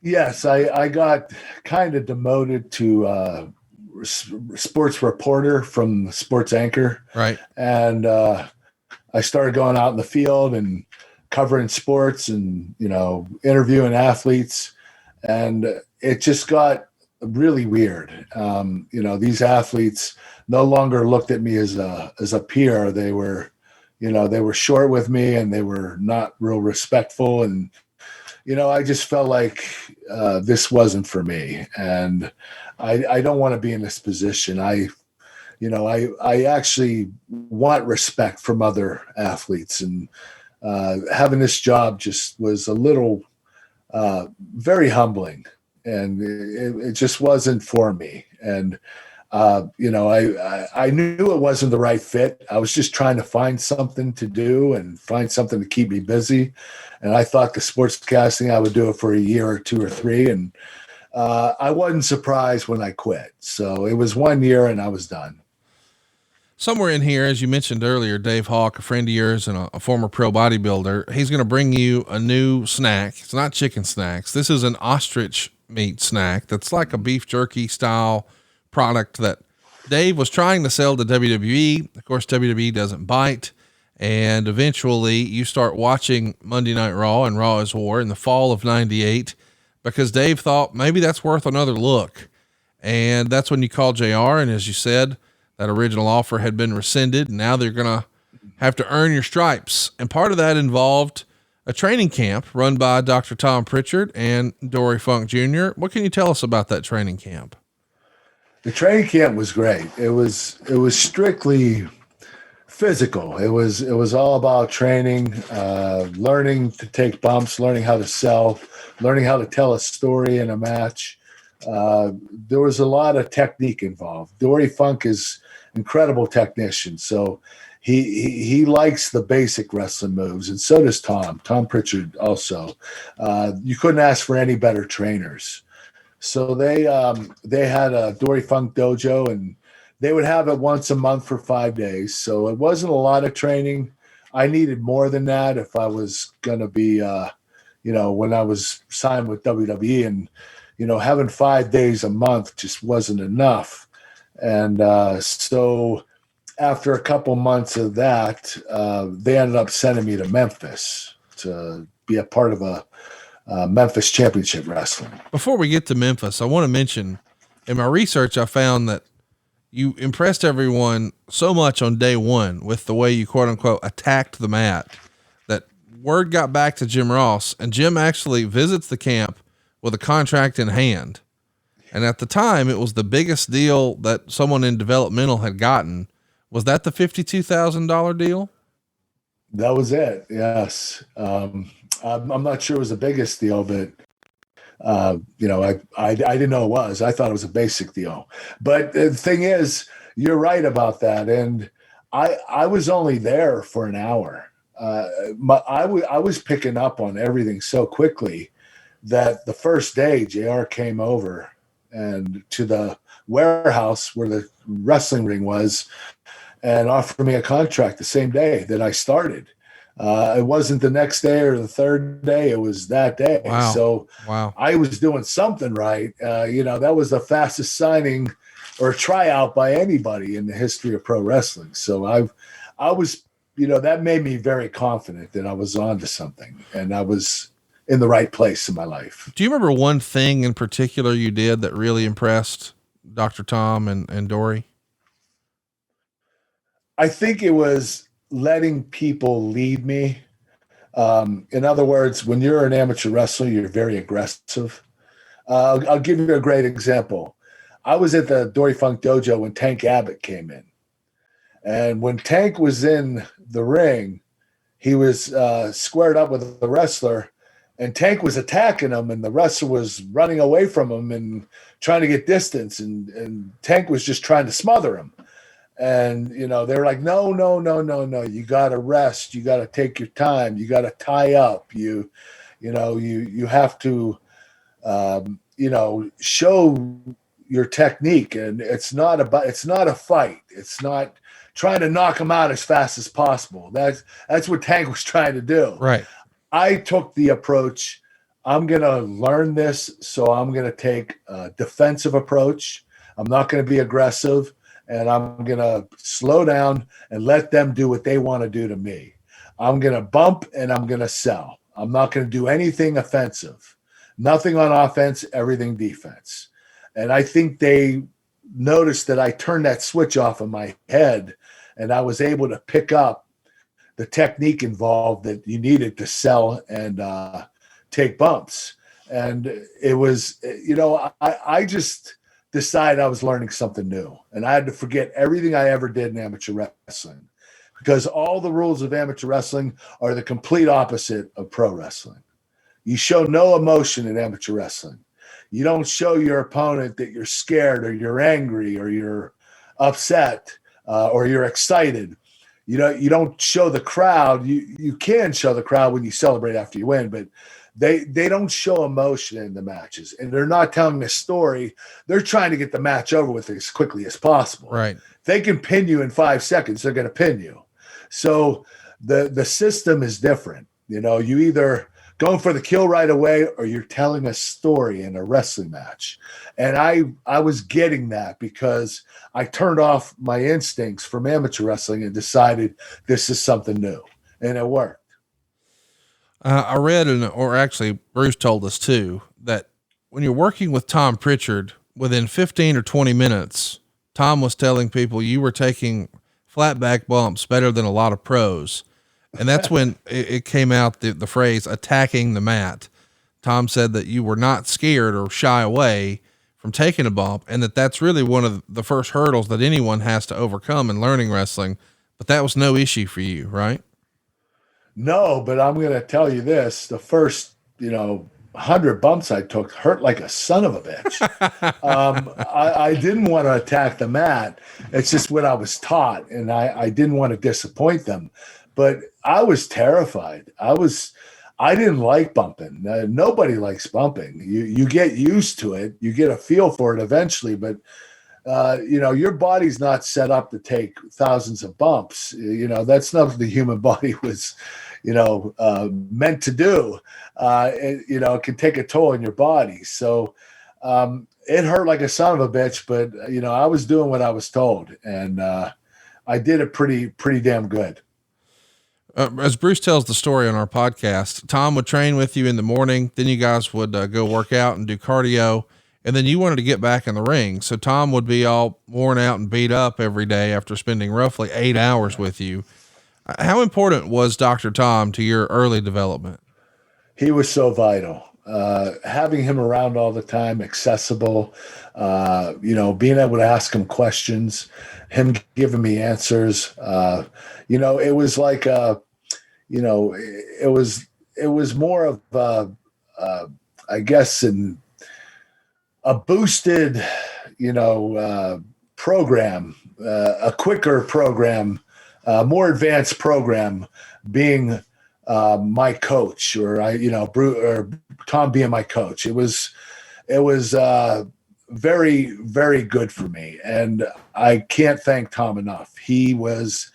Yes, I got kind of demoted to sports reporter from sports anchor. Right. And I started going out in the field and covering sports and, interviewing athletes. And it just got really weird. These athletes no longer looked at me as a peer. They were, they were short with me and they were not real respectful. And, I just felt like this wasn't for me. And I don't want to be in this position. I actually want respect from other athletes, and having this job just was a little, very humbling, and it just wasn't for me. And, I knew it wasn't the right fit. I was just trying to find something to do and find something to keep me busy. And I thought the sportscasting, I would do it for a year or two or three. And I wasn't surprised when I quit. So it was 1 year and I was done. Somewhere in here, as you mentioned earlier, Dave Hawk, a friend of yours and a former pro bodybuilder, he's going to bring you a new snack. It's not chicken snacks. This is an ostrich meat snack that's like a beef jerky style product that Dave was trying to sell to WWE. Of course, WWE doesn't bite. And eventually you start watching Monday Night Raw and Raw is War in the fall of 98 because Dave thought maybe that's worth another look. And that's when you called JR. And as you said, that original offer had been rescinded. And now they're going to have to earn your stripes. And part of that involved a training camp run by Dr. Tom Pritchard and Dory Funk Jr. What can you tell us about that training camp? The training camp was great. It was strictly physical. It was all about training, learning to take bumps, learning how to sell, learning how to tell a story in a match. There was a lot of technique involved. Dory Funk is incredible technician. So he likes the basic wrestling moves, and so does Tom Pritchard also. You couldn't ask for any better trainers. So they had a Dory Funk dojo, and they would have it once a month for 5 days. So it wasn't a lot of training. I needed more than that if I was going to be, when I was signed with WWE, and, having 5 days a month just wasn't enough. And so after a couple months of that, they ended up sending me to Memphis to be a part of a Memphis Championship Wrestling. Before we get to Memphis, I want to mention in my research, I found that you impressed everyone so much on day one with the way you quote unquote attacked the mat that word got back to Jim Ross, and Jim actually visits the camp with a contract in hand. And at the time it was the biggest deal that someone in developmental had gotten. Was that the $52,000 deal? That was it. Yes. I'm not sure it was the biggest deal, but I didn't know it was. I thought it was a basic deal. But the thing is, you're right about that. And I was only there for an hour. I was picking up on everything so quickly that the first day JR came over and to the warehouse where the wrestling ring was and offered me a contract the same day that I started. It wasn't the next day or the third day. It was that day. Wow. So wow. I was doing something right. That was the fastest signing or tryout by anybody in the history of pro wrestling. So I was, that made me very confident that I was on to something and I was in the right place in my life. Do you remember one thing in particular you did that really impressed Dr. Tom and Dory? I think it was letting people lead me. In other words, when you're an amateur wrestler, you're very aggressive. I'll give you a great example. I was at the Dory Funk Dojo when Tank Abbott came in. And when Tank was in the ring, he was squared up with the wrestler, and Tank was attacking him, and the wrestler was running away from him and trying to get distance, and Tank was just trying to smother him. And, they're like, no, you got to rest. You got to take your time. You got to tie up. You have to, show your technique. And it's not a fight. It's not trying to knock him out as fast as possible. That's what Tank was trying to do. Right. I took the approach, I'm going to learn this, so I'm going to take a defensive approach. I'm not going to be aggressive, and I'm going to slow down and let them do what they want to do to me. I'm going to bump and I'm going to sell. I'm not going to do anything offensive. Nothing on offense, everything defense. And I think they noticed that I turned that switch off in my head, and I was able to pick up the technique involved that you needed to sell and take bumps. And it was, I just decided I was learning something new, and I had to forget everything I ever did in amateur wrestling, because all the rules of amateur wrestling are the complete opposite of pro wrestling. You show no emotion in amateur wrestling. You don't show your opponent that you're scared or you're angry or you're upset or you're excited. You don't show the crowd. You can show the crowd when you celebrate after you win, but they don't show emotion in the matches, and they're not telling a story. They're trying to get the match over with as quickly as possible. Right. If they can pin you in 5 seconds, they're going to pin you. So the system is different. You either going for the kill right away or you're telling a story in a wrestling match. And I was getting that because I turned off my instincts from amateur wrestling and decided this is something new, and it worked. I read, or actually Bruce told us too, that when you're working with Tom Pritchard, within 15 or 20 minutes, Tom was telling people you were taking flat back bumps better than a lot of pros. And that's when it came out, the phrase attacking the mat. Tom said that you were not scared or shy away from taking a bump, and that's really one of the first hurdles that anyone has to overcome in learning wrestling. But that was no issue for you, right? No, but I'm going to tell you this. The first, 100 bumps I took hurt like a son of a bitch. I didn't want to attack the mat. It's just what I was taught, and I didn't want to disappoint them. But I was terrified. I didn't like bumping. Nobody likes bumping. You get used to it. You get a feel for it eventually, but your body's not set up to take thousands of bumps. That's not what the human body was, meant to do. It can take a toll on your body. So it hurt like a son of a bitch, but I was doing what I was told, and I did it pretty damn good. As Bruce tells the story on our podcast, Tom would train with you in the morning. Then you guys would go work out and do cardio. And then you wanted to get back in the ring. So Tom would be all worn out and beat up every day after spending roughly 8 hours with you. How important was Dr. Tom to your early development? He was so vital. Having him around all the time, accessible, being able to ask him questions, him giving me answers. It was like, it was more of, I guess, a boosted, program, a quicker program, more advanced program, being my coach, or Tom being my coach. It was very, very good for me, and I can't thank Tom enough. He was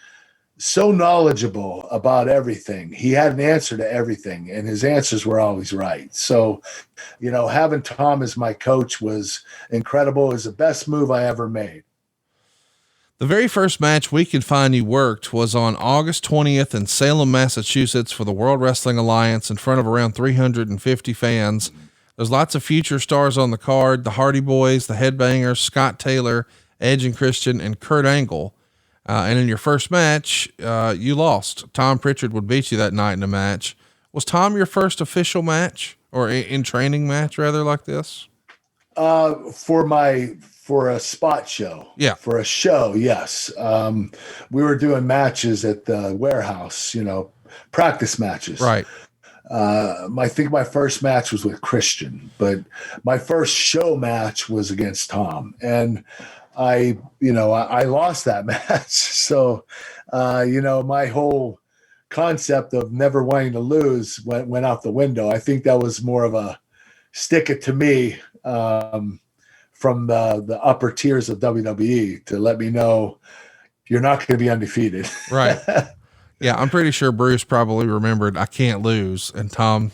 so knowledgeable about everything. He had an answer to everything, and his answers were always right. So, having Tom as my coach was incredible. It was the best move I ever made. The very first match we could find you worked was on August 20th in Salem, Massachusetts for the World Wrestling Alliance in front of around 350 fans. There's lots of future stars on the card: the Hardy Boys, the Headbangers, Scott Taylor, Edge and Christian, and Kurt Angle. And in your first match, you lost. Tom Pritchard would beat you that night in a match. Was Tom your first official match, or in training match rather, like this? For a spot show. Yeah. For a show, yes. We were doing matches at the warehouse, practice matches. Right. I think my first match was with Christian, but my first show match was against Tom, and I lost that match. So, my whole concept of never wanting to lose went out the window. I think that was more of a stick it to me from the upper tiers of WWE to let me know you're not going to be undefeated. Right. Yeah, I'm pretty sure Bruce probably remembered I can't lose, and Tom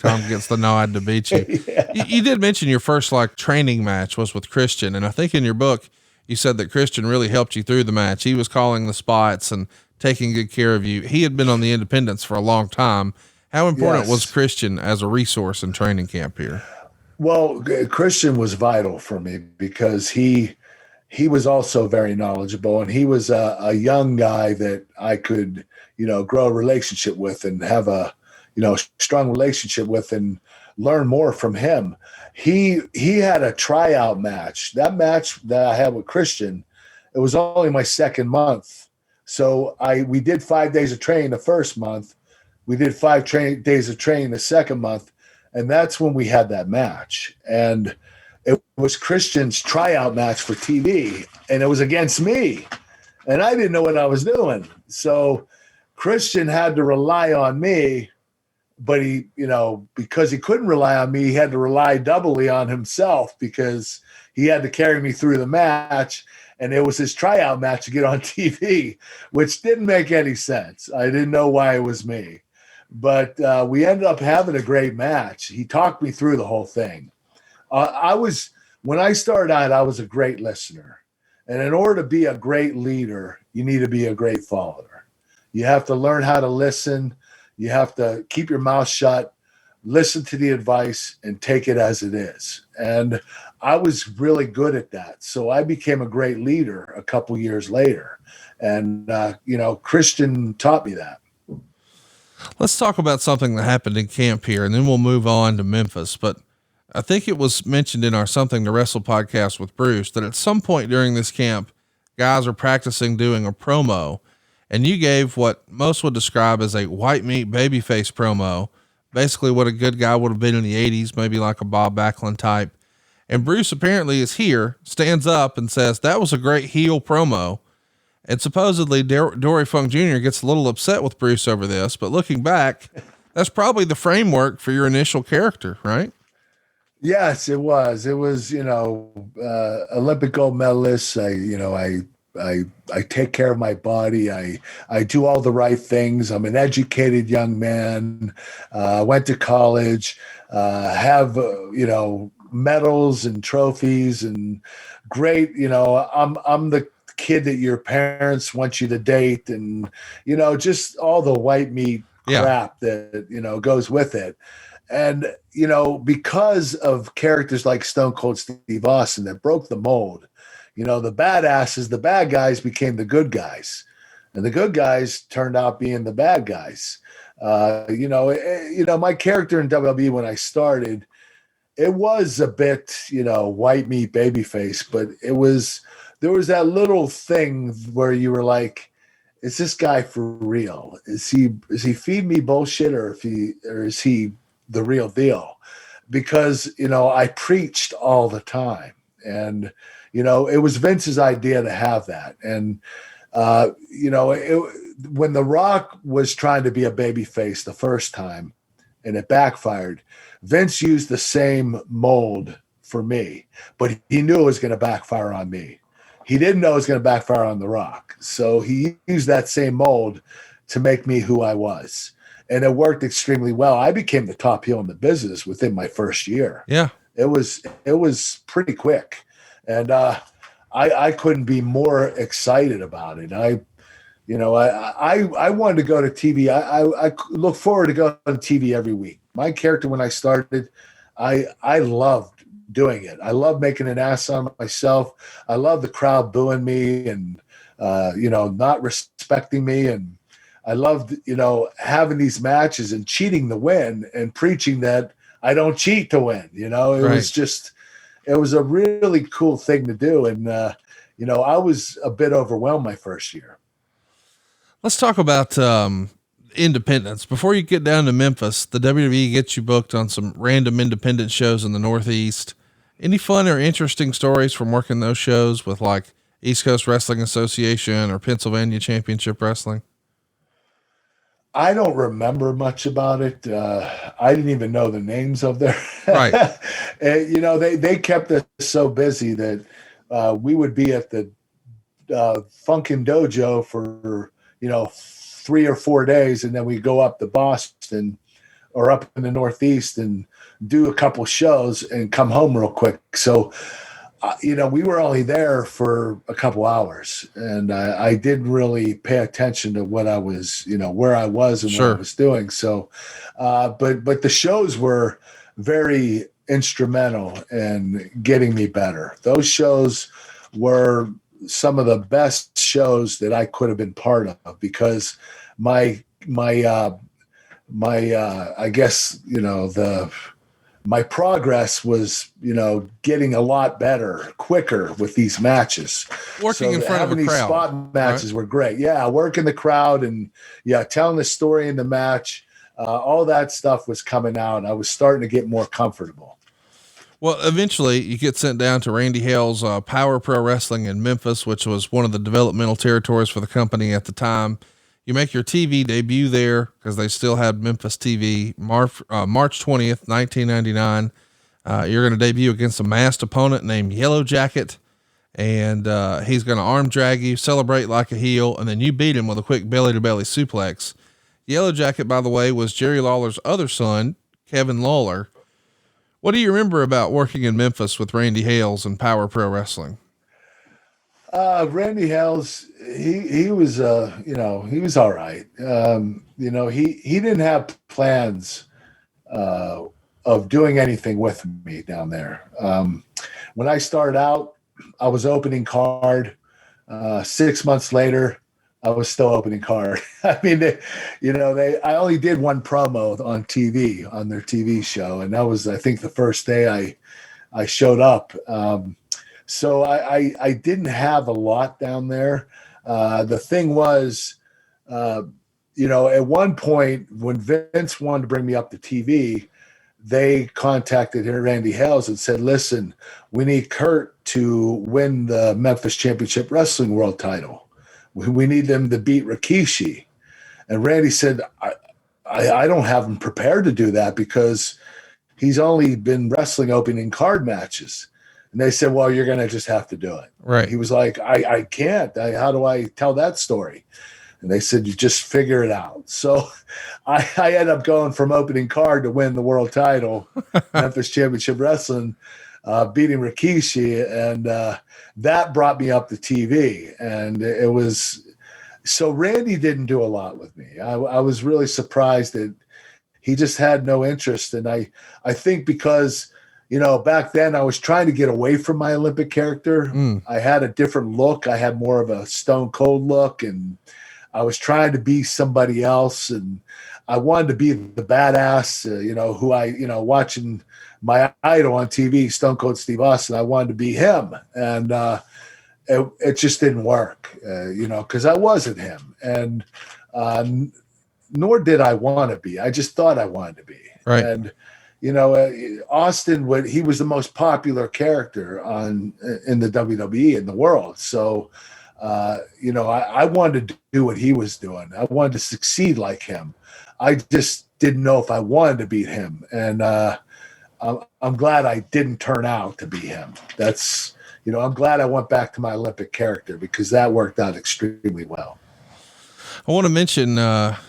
gets the nod to beat you. Yeah. You did mention your first training match was with Christian, and I think in your book you said that Christian really helped you through the match. He was calling the spots and taking good care of you. He had been on the independents for a long time. How important was Christian as a resource in training camp here? Well, Christian was vital for me because he was also very knowledgeable, and he was a young guy that I could, grow a relationship with and have a, strong relationship with and learn more from him. He had a tryout match. That match that I had with Christian, it was only my second month. So we did 5 days of training the first month. We did 5 days of training the second month. And that's when we had that match. And it was Christian's tryout match for TV, and it was against me. And I didn't know what I was doing. So Christian had to rely on me, but he, because he couldn't rely on me, he had to rely doubly on himself because he had to carry me through the match. And it was his tryout match to get on TV, which didn't make any sense. I didn't know why it was me. But we ended up having a great match. He talked me through the whole thing. When I started out, I was a great listener. And in order to be a great leader, you need to be a great follower. You have to learn how to listen. You have to keep your mouth shut, listen to the advice, and take it as it is. And I was really good at that. So I became a great leader a couple years later. And, Christian taught me that. Let's talk about something that happened in camp here, and then we'll move on to Memphis. But I think it was mentioned in our Something to Wrestle podcast with Bruce that at some point during this camp, guys are practicing doing a promo, and you gave what most would describe as a white meat babyface promo, basically what a good guy would have been in the 80s, maybe like a Bob Backlund type. And Bruce apparently is here, stands up and says, that was a great heel promo. And supposedly Dory Funk Jr. gets a little upset with Bruce over this, but looking back, that's probably the framework for your initial character, right? Yes, it was. It was, Olympic gold medalist. I take care of my body. I do all the right things. I'm an educated young man. Went to college, have, medals and trophies and great, I'm the kid that your parents want you to date, and just all the white meat crap that goes with it. And because of characters like Stone Cold Steve Austin that broke the mold, the badasses, the bad guys became the good guys, and the good guys turned out being the bad guys. My character in WWE when I started, it was a bit white meat babyface, but there was that little thing where you were like, is this guy for real? Is he feeding me bullshit, or is he the real deal? Because, I preached all the time, and, it was Vince's idea to have that. And, when The Rock was trying to be a babyface the first time and it backfired, Vince used the same mold for me, but he knew it was going to backfire on me. He didn't know it was going to backfire on The Rock. So he used that same mold to make me who I was. And it worked extremely well. I became the top heel in the business within my first year. Yeah. It was pretty quick. And I couldn't be more excited about it. I wanted to go to TV. I look forward to going to TV every week. My character when I started, I loved doing it. I love making an ass on myself. I love the crowd booing me and not respecting me. And I loved, having these matches and cheating to win and preaching that I don't cheat to win. It was a really cool thing to do. And, I was a bit overwhelmed my first year. Let's talk about independence. Before you get down to Memphis, the WWE gets you booked on some random independent shows in the Northeast. Any fun or interesting stories from working those shows with like East Coast Wrestling Association or Pennsylvania Championship Wrestling? I don't remember much about it. I didn't even know the names of their, right. They kept us so busy that we would be at the Funkin' Dojo for, 3 or 4 days. And then we go up to Boston or up in the Northeast and do a couple shows and come home real quick. So, we were only there for a couple hours, and I didn't really pay attention to what I was, where I was and Sure. what I was doing. So, but the shows were very instrumental in getting me better. Those shows were some of the best shows that I could have been part of, because my I guess, my progress was, getting a lot better, quicker with these matches. Working in front of a crowd. These spot matches were great. Yeah, working the crowd and telling the story in the match. All that stuff was coming out. I was starting to get more comfortable. Well, eventually you get sent down to Randy Hale's Power Pro Wrestling in Memphis, which was one of the developmental territories for the company at the time. You make your TV debut there because they still had Memphis TV. March 20th, 1999. You're going to debut against a masked opponent named Yellow Jacket, and he's going to arm drag you, celebrate like a heel, and then you beat him with a quick belly-to-belly suplex. Yellow Jacket, by the way, was Jerry Lawler's other son, Kevin Lawler. What do you remember about working in Memphis with Randy Hales and Power Pro Wrestling? Randy Hales, he was, he was all right. He didn't have plans of doing anything with me down there. When I started out, I was opening card. 6 months later, I was still opening card. I mean, I only did one promo on TV, on their TV show. And that was, I think, the first day I showed up. So I didn't have a lot down there. The thing was, at one point when Vince wanted to bring me up to TV, they contacted Randy Hales and said, listen, we need Kurt to win the Memphis Championship Wrestling World title. We need them to beat Rikishi. And Randy said, I don't have him prepared to do that because he's only been wrestling opening card matches. And they said, well, you're going to just have to do it. Right. He was like, I can't. How do I tell that story? And they said, you just figure it out. So I ended up going from opening card to win the world title, Memphis Championship Wrestling, beating Rikishi. And that brought me up to TV. And it was, so Randy didn't do a lot with me. I was really surprised that he just had no interest. And I think because, back then I was trying to get away from my Olympic character. I had a different look. I had more of a Stone Cold look, and I was trying to be somebody else. And I wanted to be the badass, who watching my idol on TV, Stone Cold Steve Austin. I wanted to be him. And it just didn't work, because I wasn't him. And nor did I want to be. I just thought I wanted to be. Right. And, Austin, he was the most popular character in the WWE in the world. So, I wanted to do what he was doing. I wanted to succeed like him. I just didn't know if I wanted to beat him. And I'm glad I didn't turn out to be him. That's, I'm glad I went back to my Olympic character because that worked out extremely well. I want to mention,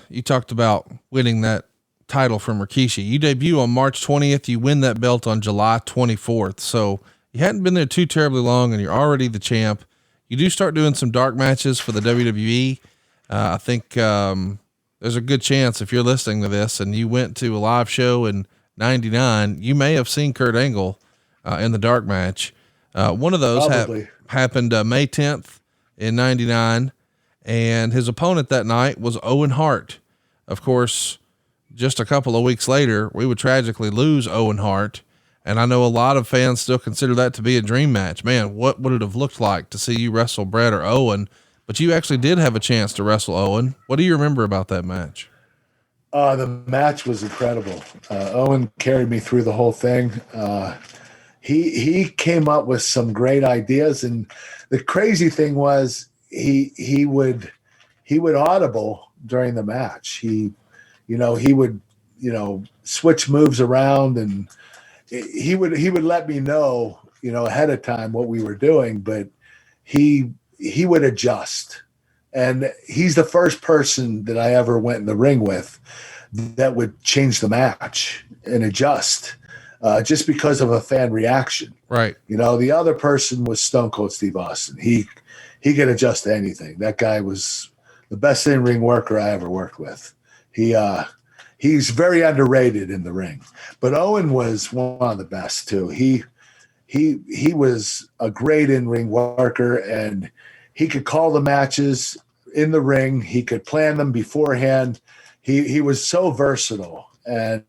you talked about winning that title from Rikishi. You debut on March 20th. You win that belt on July 24th. So you hadn't been there too terribly long and you're already the champ. You do start doing some dark matches for the WWE. I think, there's a good chance if you're listening to this and you went to a live show in 99, you may have seen Kurt Angle, in the dark match. One of those happened, May 10th, in 99. And his opponent that night was Owen Hart. Of course, just a couple of weeks later, we would tragically lose Owen Hart. And I know a lot of fans still consider that to be a dream match. Man, what would it have looked like to see you wrestle Bret or Owen? But you actually did have a chance to wrestle Owen. What do you remember about that match? The match was incredible. Owen carried me through the whole thing. He came up with some great ideas, and the crazy thing was he would audible during the match. He would switch moves around, and he would let me know ahead of time what we were doing, but he would adjust. And he's the first person that I ever went in the ring with that would change the match and adjust just because of a fan reaction. Right. The other person was Stone Cold Steve Austin. He could adjust to anything. That guy was the best in-ring worker I ever worked with. He's very underrated in the ring. But Owen was one of the best too. He was a great in-ring worker, and he could call the matches in the ring. He could plan them beforehand. He was so versatile, and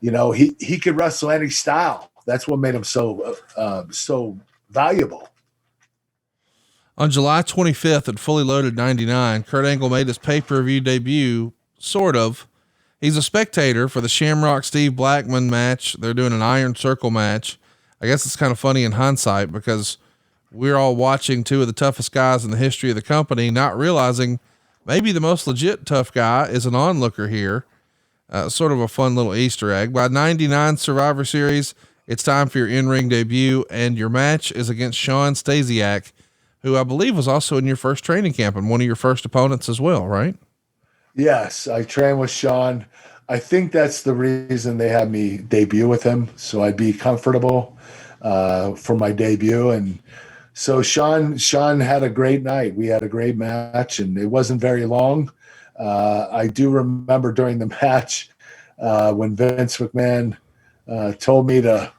he could wrestle any style. That's what made him so valuable. On July 25th at Fully Loaded 99, Kurt Angle made his pay-per-view debut, sort of. He's a spectator for the Shamrock Steve Blackman match. They're doing an Iron Circle match. I guess it's kind of funny in hindsight because we're all watching two of the toughest guys in the history of the company, not realizing maybe the most legit tough guy is an onlooker here. Sort of a fun little Easter egg. By 99 Survivor Series, it's time for your in-ring debut, and your match is against Shawn Stasiak, who I believe was also in your first training camp and one of your first opponents as well, right? Yes, I trained with Shawn. I think that's the reason they had me debut with him, so I'd be comfortable for my debut. And so Shawn had a great night. We had a great match, and it wasn't very long. I do remember during the match when Vince McMahon told me to,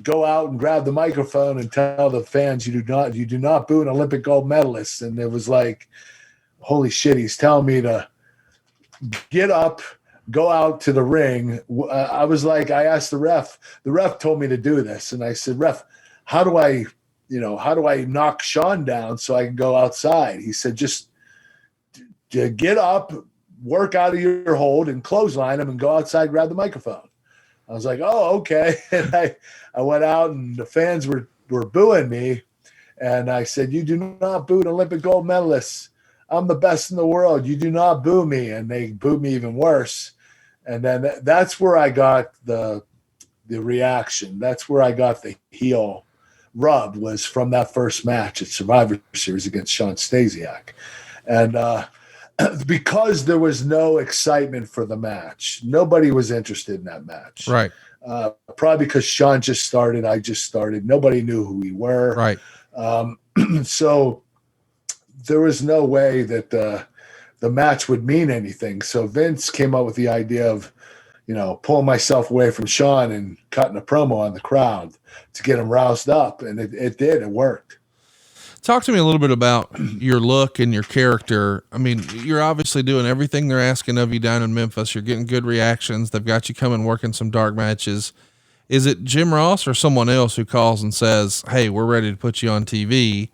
go out and grab the microphone and tell the fans you do not boo an Olympic gold medalist. And it was like, holy shit, he's telling me to get up, go out to the ring. I was like, I asked the ref told me to do this. And I said, ref, how do I knock Shawn down so I can go outside? He said, just get up, work out of your hold and clothesline him and go outside, grab the microphone. I was like, oh, okay. And I went out, and the fans were booing me. And I said, you do not boo an Olympic gold medalist. I'm the best in the world. You do not boo me. And they booed me even worse. And then that's where I got the reaction. That's where I got the heel rub, was from that first match at Survivor Series against Shawn Stasiak. And because there was no excitement for the match, nobody was interested in that match. Right. Probably because Shawn just started. I just started. Nobody knew who we were. Right. So there was no way that the match would mean anything. So Vince came up with the idea of, pulling myself away from Shawn and cutting a promo on the crowd to get him roused up. And it did. It worked. Talk to me a little bit about your look and your character. I mean, you're obviously doing everything they're asking of you down in Memphis. You're getting good reactions. They've got you coming working some dark matches. Is it Jim Ross or someone else who calls and says, hey, we're ready to put you on TV?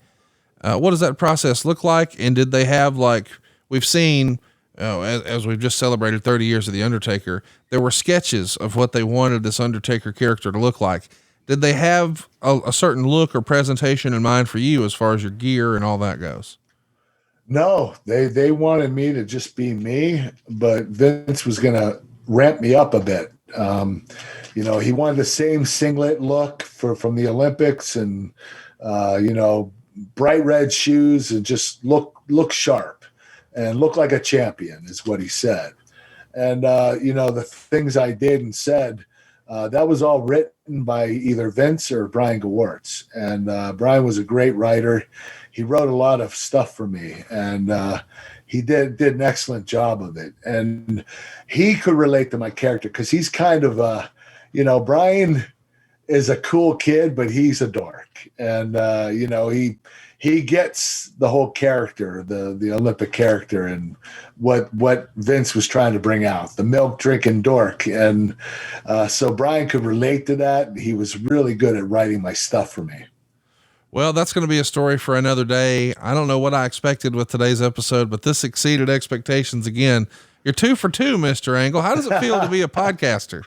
What does that process look like? And did they have, like we've seen, as we've just celebrated 30 years of The Undertaker, there were sketches of what they wanted this Undertaker character to look like. Did they have a certain look or presentation in mind for you as far as your gear and all that goes? No, they wanted me to just be me, but Vince was going to ramp me up a bit. He wanted the same singlet look from the Olympics, and bright red shoes, and just look sharp and look like a champion is what he said. And the things I did and said, that was all written by either Vince or Brian Gewirtz. And Brian was a great writer. He wrote a lot of stuff for me, and he did an excellent job of it. And he could relate to my character because he's kind of Brian is a cool kid, but he's a dork. And, he gets the whole character, the Olympic character, and what Vince was trying to bring out, the milk drinking dork. And so Brian could relate to that. He was really good at writing my stuff for me. Well, that's going to be a story for another day. I don't know what I expected with today's episode, but this exceeded expectations again. You're 2 for 2, Mr. Angle. How does it feel to be a podcaster?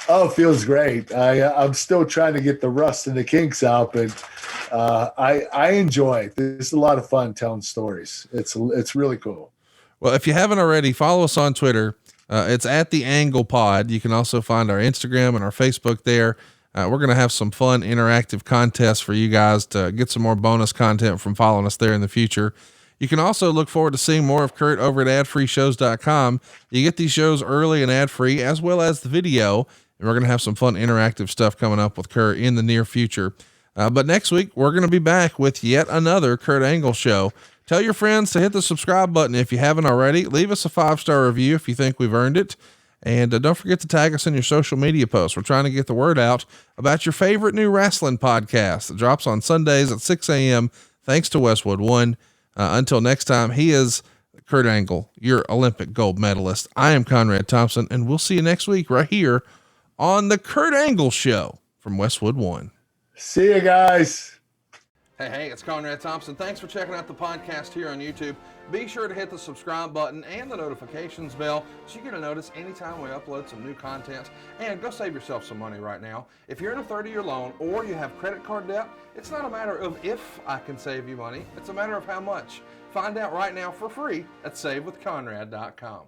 Oh, it feels great. I'm still trying to get the rust and the kinks out, but I enjoy it. This is a lot of fun telling stories. It's really cool. Well, if you haven't already, follow us on Twitter. It's at the Angle Pod. You can also find our Instagram and our Facebook there. We're going to have some fun interactive contests for you guys to get some more bonus content from following us there in the future. You can also look forward to seeing more of Kurt over at adfreeshows.com. You get these shows early and ad-free, as well as the video. And we're going to have some fun interactive stuff coming up with Kurt in the near future. But next week, we're going to be back with yet another Kurt Angle show. Tell your friends to hit the subscribe button if you haven't already. Leave us a 5-star review if you think we've earned it. And don't forget to tag us in your social media posts. We're trying to get the word out about your favorite new wrestling podcast that drops on Sundays at 6 a.m. Thanks to Westwood One. Until next time, he is Kurt Angle, your Olympic gold medalist. I am Conrad Thompson, and we'll see you next week right here on the Kurt Angle Show from Westwood One. See you guys. Hey, it's Conrad Thompson. Thanks for checking out the podcast here on YouTube. Be sure to hit the subscribe button and the notifications bell so you get a notice anytime we upload some new content. And go save yourself some money right now. If you're in a 30-year loan or you have credit card debt, it's not a matter of if I can save you money. It's a matter of how much. Find out right now for free at SaveWithConrad.com.